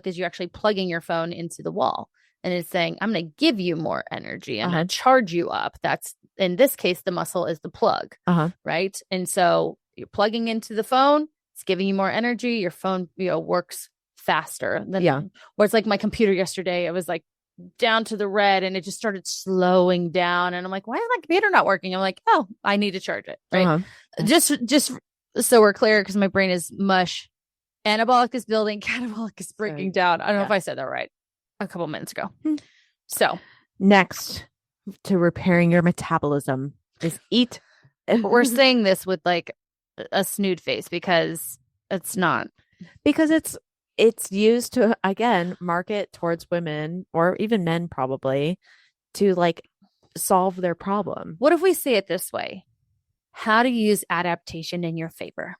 is you actually plugging your phone into the wall. And it's saying, I'm going to give you more energy. I'm going to charge you up. That's, in this case, the muscle is the plug. Right. And so you're plugging into the phone. It's giving you more energy. Your phone, works faster. Whereas like my computer yesterday, it was like down to the red and it just started slowing down. And I'm like, why is my computer not working? I'm like, oh, I need to charge it. Right. Just so we're clear, because my brain is mush. Anabolic is building, catabolic is breaking down. I don't know if I said that right a couple minutes ago. So next to repairing your metabolism is eat. We're saying this with like a snood face because it's not. Because it's used to, again, market towards women or even men probably to like solve their problem. What if we say it this way? How to use adaptation in your favor?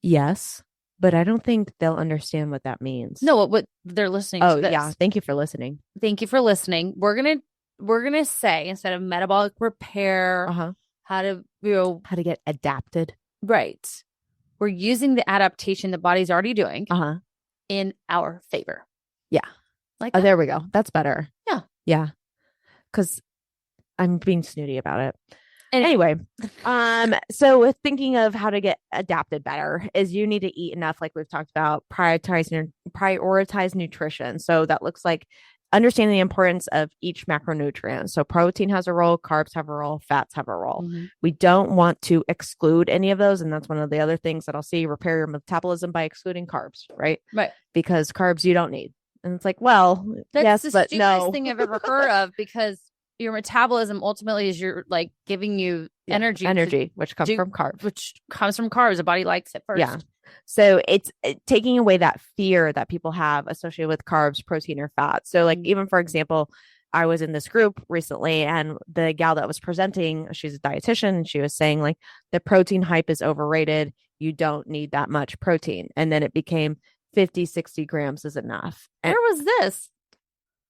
Yes, but I don't think they'll understand what that means. No, what they're listening to this. Yeah. Thank you for listening. Thank you for listening. We're gonna say, instead of metabolic repair, how to get adapted. Right. We're using the adaptation the body's already doing in our favor. Yeah. Like there we go. That's better. Yeah. Yeah. Because I'm being snooty about it. Anyway, so with thinking of how to get adapted better is you need to eat enough, like we've talked about, prioritize nutrition. So that looks like understanding the importance of each macronutrient. So protein has a role, carbs have a role, fats have a role. We don't want to exclude any of those. And that's one of the other things that I'll see: repair your metabolism by excluding carbs, right? Right. Because carbs you don't need. And it's like, well, that's yes, the but stupidest no. thing I've ever heard of, because your metabolism ultimately is your like giving you energy, which comes from carbs. The body likes it first. Yeah. So it's taking away that fear that people have associated with carbs, protein, or fat. So like, even for example, I was in this group recently and the gal that was presenting, she's a dietitian, and she was saying like the protein hype is overrated. You don't need that much protein. And then it became 50, 60 grams is enough. And where was this?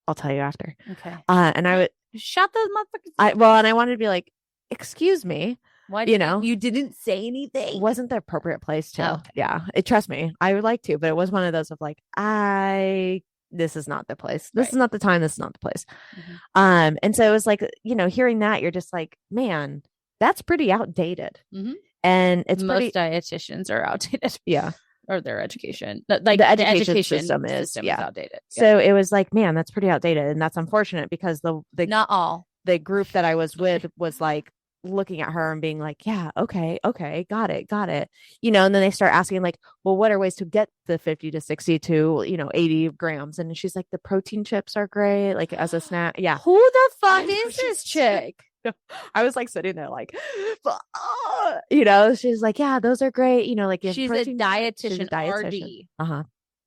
I'll tell you after. Okay. And I would shut those motherfuckers. And I wanted to be like, excuse me. Why you didn't say anything? It wasn't the appropriate place to. Okay. Yeah. Trust me, I would like to, but it was one of those of like, this is not the place. This is not the time. This is not the place. And so it was like, hearing that, you're just like, man, that's pretty outdated. And it's most dietitians are outdated. Yeah. Or their education, like the education system is outdated. So it was like, man, that's pretty outdated, and that's unfortunate because the not all the group that I was with was like looking at her and being like, yeah, okay, got it. And then they start asking like, well, what are ways to get the 50 to 60 to 80 grams? And she's like, the protein chips are great, like as a snack. Yeah. Who the fuck is this chick? I was like sitting there like, she's like, yeah, those are great. Like she's a dietitian, RD. I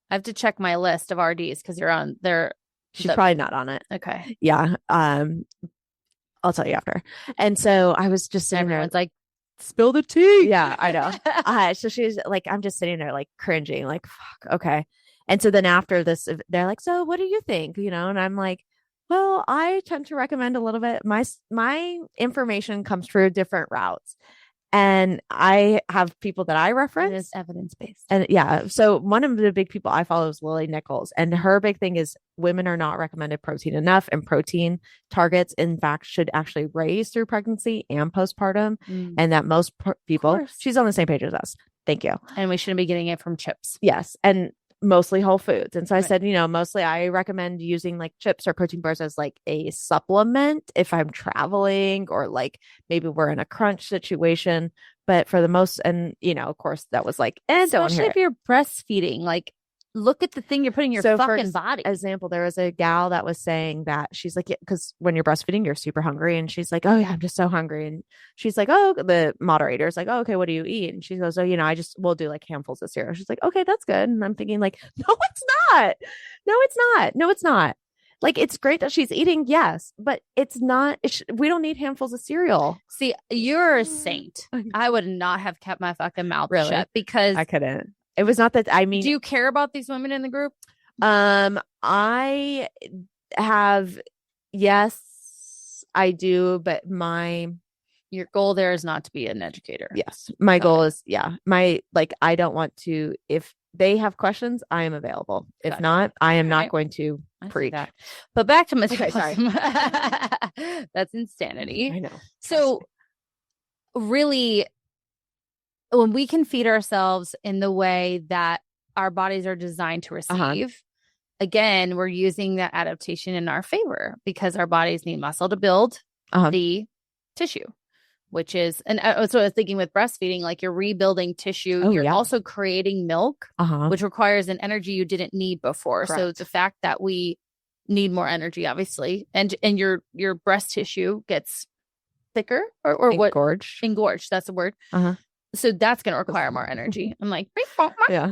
have to check my list of RDs because you're on there. She's probably not on it. Okay. Yeah. I'll tell you after. And so I was just sitting Everyone's there like, spill the tea. Yeah, I know. So she's like, I'm just sitting there like cringing, like, fuck, okay. And so then after this, they're like, so what do you think? And I'm like, well, I tend to recommend a little bit. My information comes through different routes. And I have people that I reference. It is evidence-based. And yeah, so one of the big people I follow is Lily Nichols. And her big thing is women are not recommended protein enough. And protein targets, in fact, should actually raise through pregnancy and postpartum. And that most people, she's on the same page as us, Thank you. And we shouldn't be getting it from chips. Yes. And mostly whole foods. And so I said, mostly I recommend using like chips or protein bars as like a supplement if I'm traveling or like maybe we're in a crunch situation. But for the most, and of course that was like, especially if you're breastfeeding, like look at the thing you're putting in your fucking body. Example, there was a gal that was saying that she's like, because when you're breastfeeding, you're super hungry. And she's like, oh yeah, I'm just so hungry. And she's like, oh, the moderator's like, oh, okay, what do you eat? And she goes, oh, we'll do like handfuls of cereal. She's like, okay, that's good. And I'm thinking like, no, it's not. No, it's not. No, it's not. Like, it's great that she's eating, yes, but it's not, we don't need handfuls of cereal. See, you're a saint. I would not have kept my fucking mouth shut because I couldn't. It was not that, I mean. Do you care about these women in the group? I have, yes, I do, but your goal there is not to be an educator. Yes. My goal is, I don't want to, if they have questions, I am available. If not, I am not going to preach. But back to metabolism. Okay, that's insanity. I know. So really, when we can feed ourselves in the way that our bodies are designed to receive, again, we're using that adaptation in our favor because our bodies need muscle to build the tissue, which is, and so I was thinking with breastfeeding, like you're rebuilding tissue. You're also creating milk, which requires an energy you didn't need before. Correct. So the fact that we need more energy, obviously, and your breast tissue gets thicker or engorged. Engorged. That's the word. So that's going to require more energy. I'm like, yeah.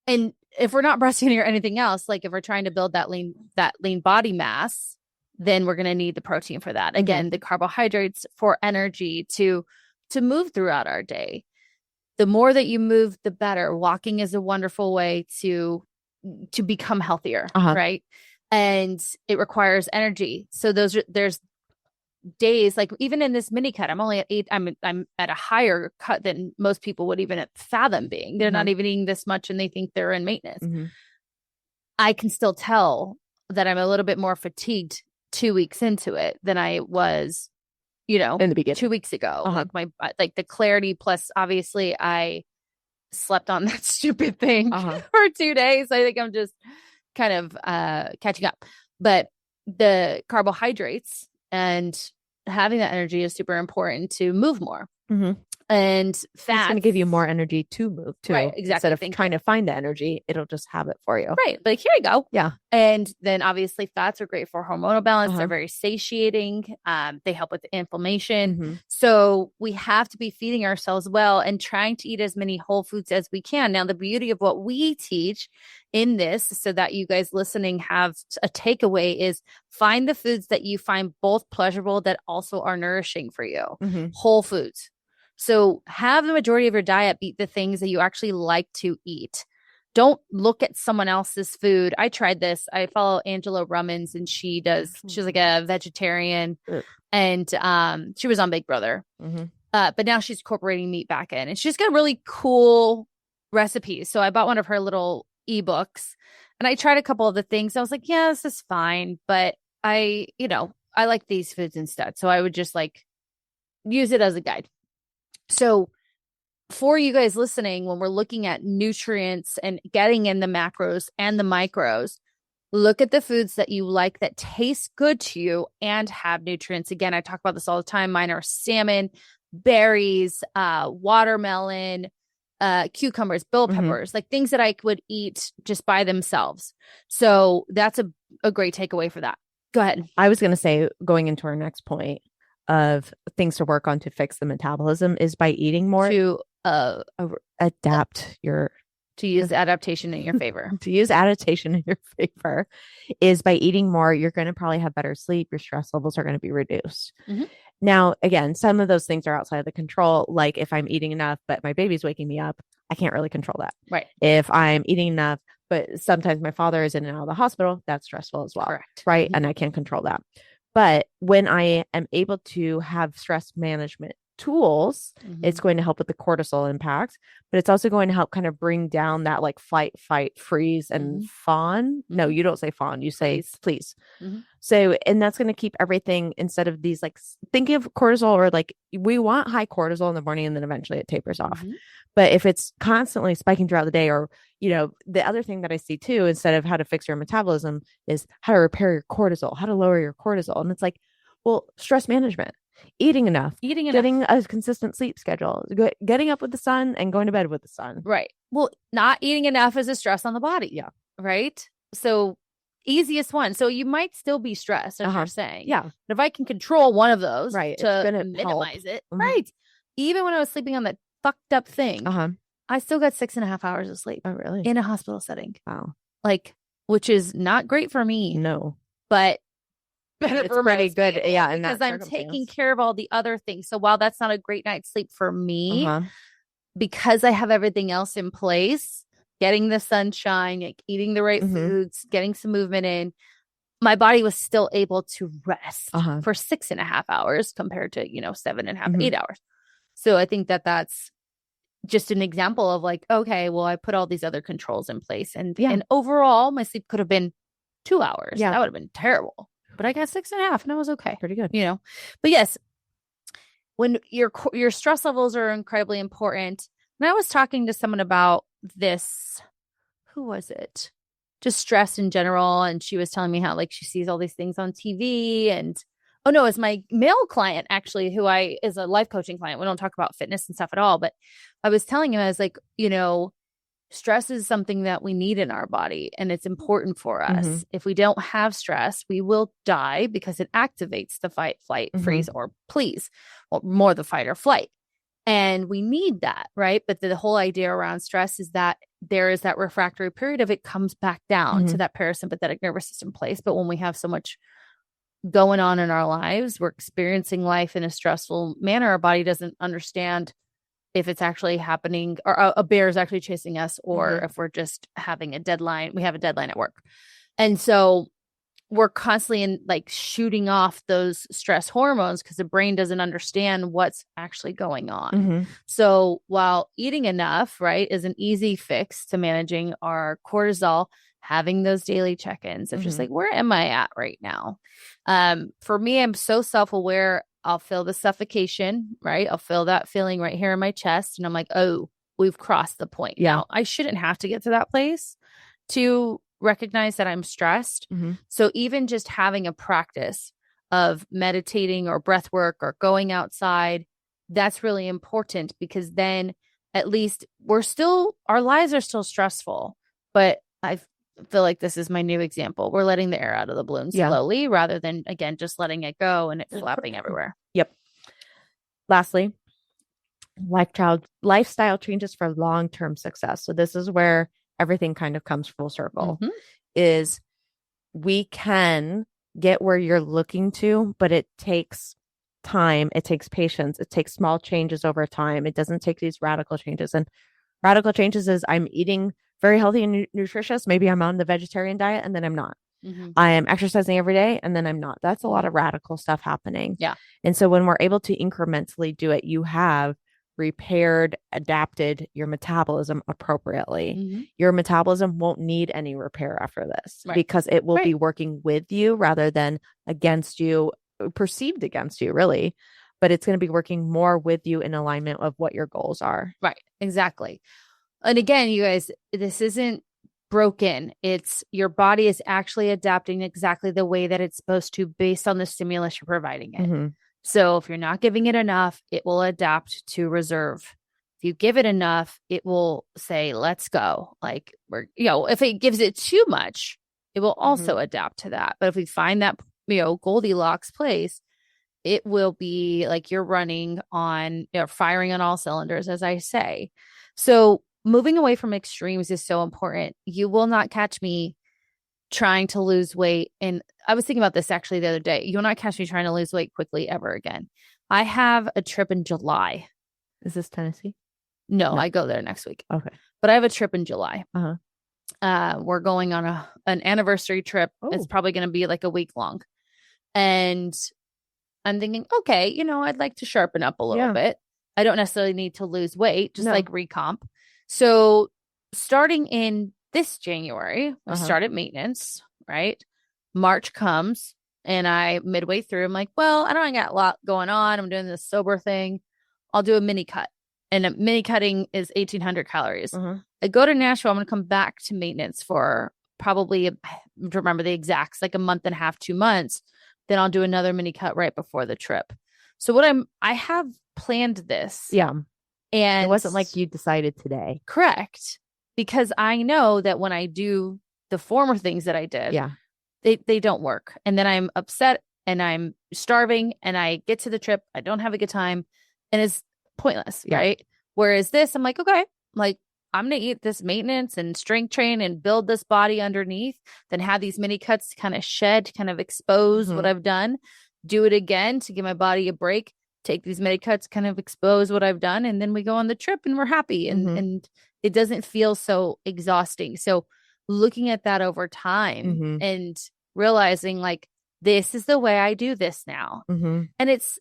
And if we're not breastfeeding or anything else, like if we're trying to build that lean body mass, then we're going to need the protein for that. Again, the carbohydrates for energy to move throughout our day. The more that you move, the better. Walking is a wonderful way to become healthier, right? And it requires energy. So there's days, like even in this mini cut, I'm only at 8. I'm at a higher cut than most people would even fathom being. They're not even eating this much and they think they're in maintenance. I can still tell that I'm a little bit more fatigued 2 weeks into it than I was, in the beginning 2 weeks ago. Like the clarity, plus obviously I slept on that stupid thing for 2 days. I think I'm just kind of catching up, but the carbohydrates and having that energy is super important to move more. And fat is going to give you more energy to move too. Right, exactly. Instead of trying to find the energy, it'll just have it for you. Right. But here you go. Yeah. And then obviously fats are great for hormonal balance. They're very satiating. They help with inflammation. So we have to be feeding ourselves well and trying to eat as many whole foods as we can. Now, the beauty of what we teach in this, so that you guys listening have a takeaway, is find the foods that you find both pleasurable that also are nourishing for you. Whole foods. So have the majority of your diet be the things that you actually like to eat. Don't look at someone else's food. I tried this. I follow Angela Rummans, and she's like a vegetarian, and she was on Big Brother. But now she's incorporating meat back in, and she's got really cool recipes. So I bought one of her little ebooks, and I tried a couple of the things. I was like, yeah, this is fine, but I like these foods instead. So I would just like use it as a guide. So for you guys listening, when we're looking at nutrients and getting in the macros and the micros, look at the foods that you like that taste good to you and have nutrients. Again, I talk about this all the time. Mine are salmon, berries, watermelon, cucumbers, bell peppers, like things that I would eat just by themselves. So that's a great takeaway for that. Go ahead. I was going to say, going into our next point of things to work on to fix the metabolism is by eating more to adapt your to use adaptation in your favor. To use adaptation in your favor is by eating more. You're going to probably have better sleep. Your stress levels are going to be reduced. Now, again, some of those things are outside of the control. Like if I'm eating enough, but my baby's waking me up, I can't really control that. Right. If I'm eating enough, but sometimes my father is in and out of the hospital, that's stressful as well. Correct. Right. And I can't control that. But when I am able to have stress management tools. It's going to help with the cortisol impact, but it's also going to help kind of bring down that like flight, fight, freeze, and fawn. No, you don't say fawn, you say please. So, and that's going to keep everything, instead of these, like, thinking of cortisol, or like, we want high cortisol in the morning and then eventually it tapers off. But if it's constantly spiking throughout the day, or, you know, the other thing that I see too, instead of how to fix your metabolism, is how to repair your cortisol, how to lower your cortisol. And it's like, well, stress management. Eating enough, getting a consistent sleep schedule, getting up with the sun and going to bed with the sun. Right. Well, not eating enough is a stress on the body. Yeah. Right. So easiest one. So you might still be stressed, as you're saying. Yeah. But if I can control one of those, right, to minimize it. Right. Even when I was sleeping on that fucked up thing, I still got 6.5 hours of sleep. Oh, really? In a hospital setting. Wow. Like, which is not great for me. No. But it's pretty good. Yeah. And because I'm taking care of all the other things. So while that's not a great night's sleep for me, because I have everything else in place, getting the sunshine, like eating the right foods, getting some movement in, my body was still able to rest for 6.5 hours compared to, 7.5, 8 hours. So I think that that's just an example of like, okay, well, I put all these other controls in place, and overall my sleep could have been 2 hours. Yeah. That would have been terrible. But I got 6.5 and I was okay. Pretty good. But yes, when your stress levels are incredibly important. And I was talking to someone about this. Who was it? Just stress in general. And she was telling me how like she sees all these things on TV. And oh no, it's my male client actually, who is a life coaching client. We don't talk about fitness and stuff at all. But I was telling him, I was like, stress is something that we need in our body, and it's important for us. If we don't have stress, we will die because it activates the fight, flight, freeze, or please, or more the fight or flight. And we need that, right? But the whole idea around stress is that there is that refractory period of it comes back down to that parasympathetic nervous system place. But when we have so much going on in our lives, we're experiencing life in a stressful manner, our body doesn't understand if it's actually happening, or a bear is actually chasing us, or if we're just having a deadline. We have a deadline at work. And so we're constantly shooting off those stress hormones because the brain doesn't understand what's actually going on. So while eating enough, right, is an easy fix to managing our cortisol, having those daily check-ins of just like, where am I at right now? For me, I'm so self-aware. I'll feel the suffocation, right? I'll feel that feeling right here in my chest. And I'm like, oh, we've crossed the point. Yeah. Now, I shouldn't have to get to that place to recognize that I'm stressed. So even just having a practice of meditating or breath work or going outside, that's really important, because then at least our lives are still stressful, but I feel like this is my new example. We're letting the air out of the balloon slowly rather than, again, just letting it go and it flapping everywhere. Yep. Lastly, lifestyle changes for long-term success. So this is where everything kind of comes full circle. Is we can get where you're looking to, but it takes time. It takes patience. It takes small changes over time. It doesn't take these radical changes. And radical changes is I'm eating very healthy and nutritious. Maybe I'm on the vegetarian diet and then I'm not. I am exercising every day and then I'm not. That's a lot of radical stuff happening. Yeah. And so when we're able to incrementally do it, you have repaired, adapted your metabolism appropriately. Your metabolism won't need any repair after this, because it will be working with you rather than against you, perceived against you, really. But it's going to be working more with you in alignment of what your goals are. Right. Exactly. And again, you guys, this isn't broken. It's your body is actually adapting exactly the way that it's supposed to based on the stimulus you're providing it. So if you're not giving it enough, it will adapt to reserve. If you give it enough, it will say, let's go. Like if it gives it too much, it will also adapt to that. But if we find that, Goldilocks place, it will be like you're running on, firing on all cylinders, as I say. So moving away from extremes is so important. You will not catch me trying to lose weight. And I was thinking about this actually the other day. You will not catch me trying to lose weight quickly ever again. I have a trip in July. Is this Tennessee? No, I go there next week. Okay. But I have a trip in July. We're going on an anniversary trip. It's probably going to be like a week long. And I'm thinking, okay, I'd like to sharpen up a little bit. I don't necessarily need to lose weight, just like recomp. So starting in this January, I started maintenance, right? March comes and midway through, I'm like, well, I don't got a lot going on. I'm doing this sober thing. I'll do a mini cut. And a mini cutting is 1,800 calories. I go to Nashville. I'm going to come back to maintenance for probably, remember the exacts, like a month and a half, 2 months. Then I'll do another mini cut right before the trip. So I have planned this. Yeah. And it wasn't like you decided today. Correct. Because I know that when I do the former things that I did, they don't work. And then I'm upset and I'm starving and I get to the trip. I don't have a good time and it's pointless. Right. Whereas this, I'm like, okay, like I'm going to eat this maintenance and strength train and build this body underneath, then have these mini cuts to kind of shed, kind of expose what I've done, do it again to give my body a break, take these mini cuts, kind of expose what I've done. And then we go on the trip and we're happy and it doesn't feel so exhausting. So looking at that over time and realizing like, this is the way I do this now. And it's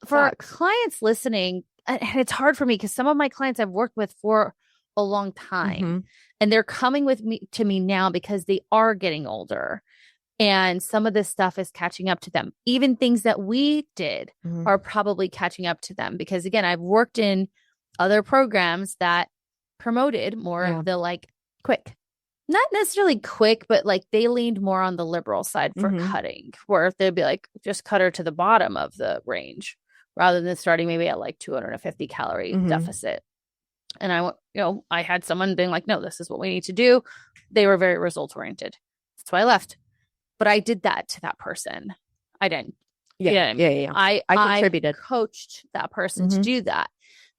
for clients listening. And it's hard for me because some of my clients I've worked with for a long time and they're coming to me now because they are getting older and some of this stuff is catching up to them. Even things that we did are probably catching up to them because again, I've worked in other programs that promoted more of the like quick, not necessarily quick, but like they leaned more on the liberal side for cutting, where they'd be like, just cut her to the bottom of the range rather than starting maybe at like 250 calorie deficit. And I had someone being like, no, this is what we need to do. They were very result oriented. That's why I left. But I did that to that person. I didn't. Yeah. I contributed. I coached that person to do that.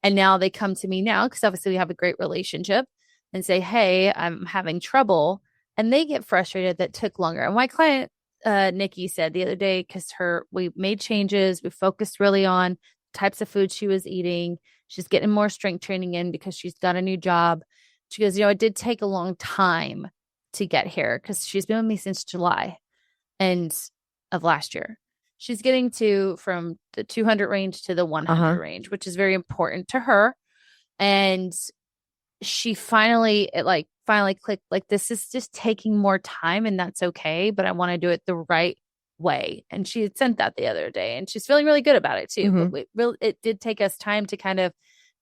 And now they come to me now because obviously we have a great relationship and say, hey, I'm having trouble. And they get frustrated that took longer. And my client, Nikki, said the other day, because we made changes. We focused really on types of food she was eating. She's getting more strength training in because she's got a new job. She goes, it did take a long time to get here because she's been with me since July of last year. She's getting from the 200 range to the 100 range, which is very important to her. And she finally clicked, like, this is just taking more time and that's okay, but I want to do it the right way. And she had sent that the other day and she's feeling really good about it too. But it did take us time to kind of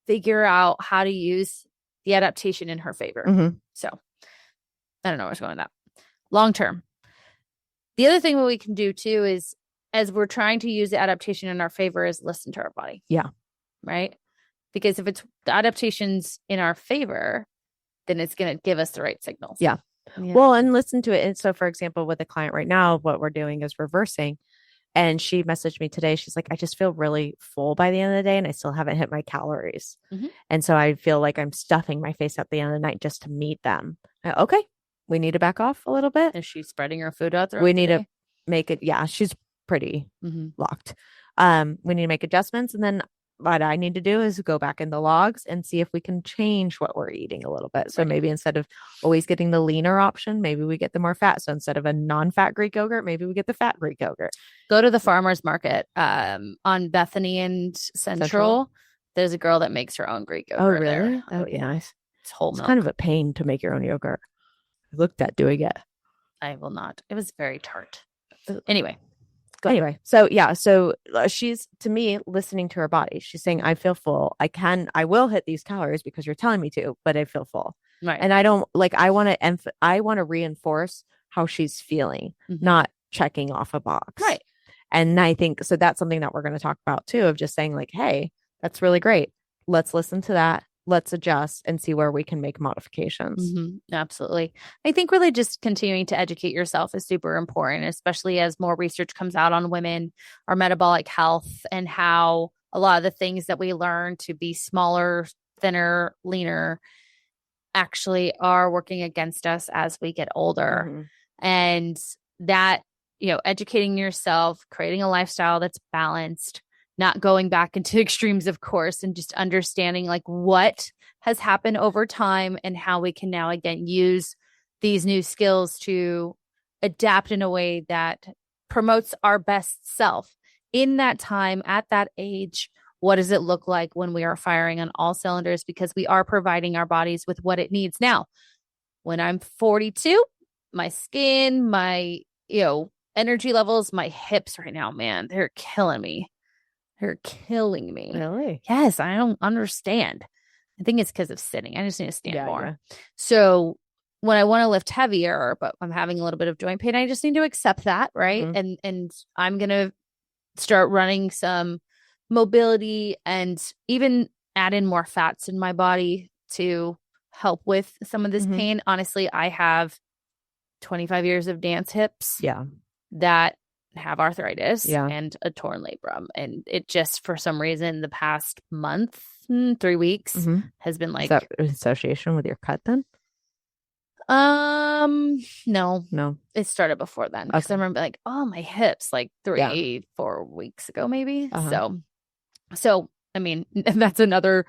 figure out how to use the adaptation in her favor. So I don't know what's going on with that. Long term. The other thing that we can do too is, as we're trying to use the adaptation in our favor, is listen to our body. Yeah. Right. Because if it's the adaptations in our favor, then it's going to give us the right signals. Yeah. Well, and listen to it. And so, for example, with a client right now, what we're doing is reversing. And she messaged me today. She's like, I just feel really full by the end of the day and I still haven't hit my calories. And so I feel like I'm stuffing my face at the end of the night just to meet them. Okay. We need to back off a little bit. Is she spreading her food out there? We need to make it. Yeah, she's pretty locked. We need to make adjustments. And then what I need to do is go back in the logs and see if we can change what we're eating a little bit. So maybe instead of always getting the leaner option, maybe we get the more fat. So instead of a non-fat Greek yogurt, maybe we get the fat Greek yogurt. Go to the farmer's market on Bethany and Central. There's a girl that makes her own Greek yogurt. Oh, really? There. That would be nice. It's whole milk. It's kind of a pain to make your own yogurt. I looked at doing it. I will not. It was very tart. Anyway, so she's, to me, listening to her body. She's saying, I feel full. I will hit these calories because you're telling me to, but I feel full. Right. And I don't I want to reinforce how she's feeling, not checking off a box. Right. And I think, so that's something that we're going to talk about too, of just saying like, hey, that's really great. Let's listen to that. Let's adjust and see where we can make modifications. Absolutely. I think really just continuing to educate yourself is super important, especially as more research comes out on women, our metabolic health, and how a lot of the things that we learn to be smaller, thinner, leaner actually are working against us as we get older. And that, educating yourself, creating a lifestyle that's balanced, not going back into extremes, of course, and just understanding like what has happened over time and how we can now again use these new skills to adapt in a way that promotes our best self in that time, at that age, what does it look like when we are firing on all cylinders? Because we are providing our bodies with what it needs. Now, when I'm 42, my skin, my, energy levels, my hips right now, man, they're killing me. They're killing me. Really? Yes, I don't understand. I think it's because of sitting. I just need to stand more. Yeah. So when I want to lift heavier, but I'm having a little bit of joint pain, I just need to accept that, right? Mm-hmm. And I'm gonna start running some mobility and even add in more fats in my body to help with some of this Mm-hmm. pain. Honestly, I have 25 years of dance hips. Yeah. That have arthritis Yeah. and a torn labrum. And it just, for some reason, the past month, 3 weeks Mm-hmm. has been like. Is that in association with your cut then? No. It started before then. Because Okay. I remember like, my hips like 4 weeks ago, maybe. Uh-huh. So, I mean, that's another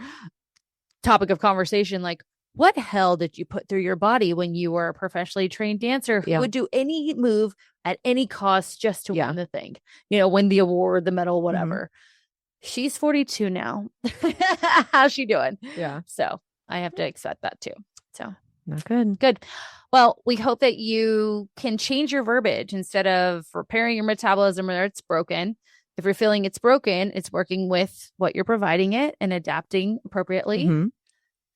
topic of conversation. Like, what hell did you put through your body when you were a professionally trained dancer who would do any move at any cost just to win the thing, win the award, the medal, whatever. Mm-hmm. She's 42 now. How's she doing? Yeah. So I have to accept that too. So not good. Good. Well, we hope that you can change your verbiage instead of repairing your metabolism where it's broken. If you're feeling it's broken, it's working with what you're providing it and adapting appropriately. Mm-hmm.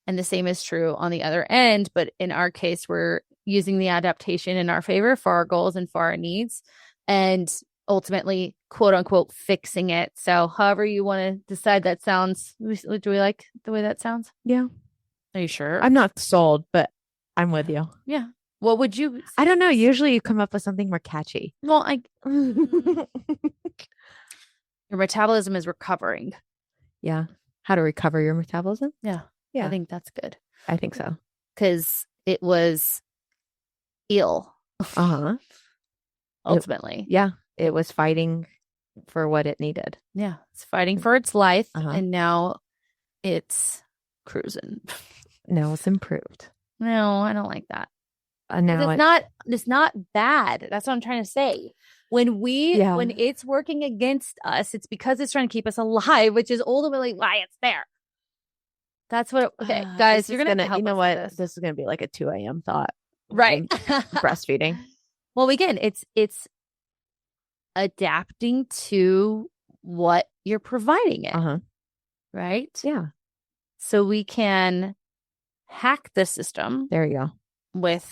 And the same is true on the other end. But in our case, we're using the adaptation in our favor for our goals and for our needs, and ultimately, quote unquote, fixing it. So however you want to decide that sounds, do we like the way that sounds? Yeah. Are you sure? I'm not sold, but I'm with you. Yeah. What would you say? I don't know. Usually you come up with something more catchy. Well, your metabolism is recovering. Yeah. How to recover your metabolism? Yeah. I think that's good. I think so. Because it was ill. Uh-huh. Ultimately. It was fighting for what it needed. Yeah. It's fighting for its life. And now it's cruising. No, it's improved. No, I don't like that. No, it's not bad. That's what I'm trying to say. When it's working against us, it's because it's trying to keep us alive, which is ultimately why it's there. That's what. Okay, guys, you're gonna help. You know what? This is gonna be like a 2 a.m. thought, right? Breastfeeding. Well, again, it's adapting to what you're providing it, right? Yeah. So we can hack the system. There you go. It's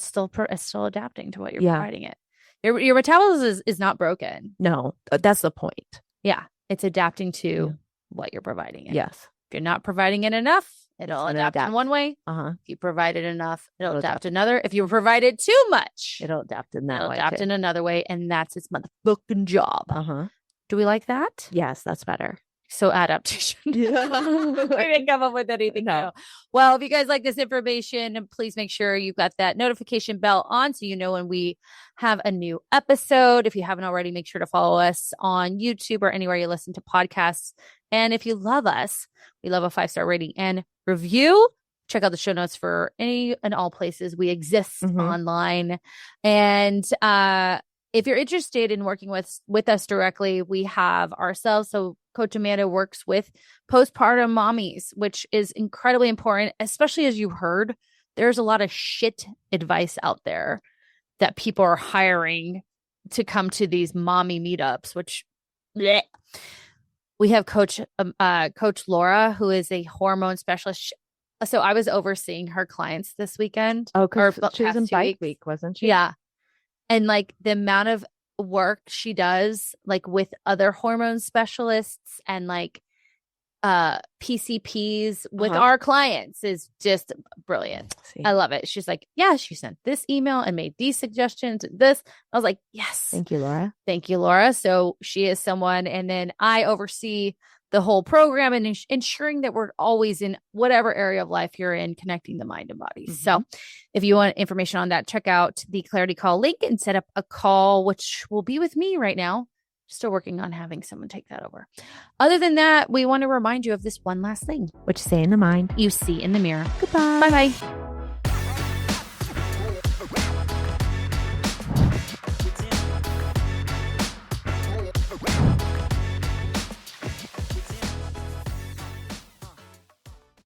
still adapting to what you're providing it. Your metabolism is not broken. No, that's the point. Yeah, it's adapting to what you're providing it. Yes. If you're not providing it enough, it'll adapt in one way. If you provide it enough, it'll adapt another. If you provide it too much, it'll adapt in that way. It'll adapt in another way, and that's its motherfucking job. Do we like that? Yes, that's better. So adaptation. We didn't come up with anything new. Well, if you guys like this information, please make sure you've got that notification bell on so you know when we have a new episode. If you haven't already, make sure to follow us on YouTube or anywhere you listen to podcasts. And if you love us, we love a 5-star rating and review. Check out the show notes for any and all places we exist online. And if you're interested in working with us directly, we have ourselves. So Coach Amanda works with postpartum mommies, which is incredibly important, especially as you heard, there's a lot of shit advice out there that people are hiring to come to these mommy meetups, which bleh. We have Coach Laura, who is a hormone specialist. So I was overseeing her clients this weekend. Oh, because she was in bike week, wasn't she? Yeah. And like the amount of work she does like with other hormone specialists and like PCPs with our clients is just brilliant. I love it. She's like, she sent this email and made these suggestions and this. I was like, yes. Thank you, Laura. So she is someone. And then I oversee the whole program and ensuring that we're always in whatever area of life you're in, connecting the mind and body. So if you want information on that, check out the Clarity Call link and set up a call, which will be with me right now. Still working on having someone take that over. Other than that, we want to remind you of this one last thing. What you say in the mind, you see in the mirror. Goodbye. Bye-bye.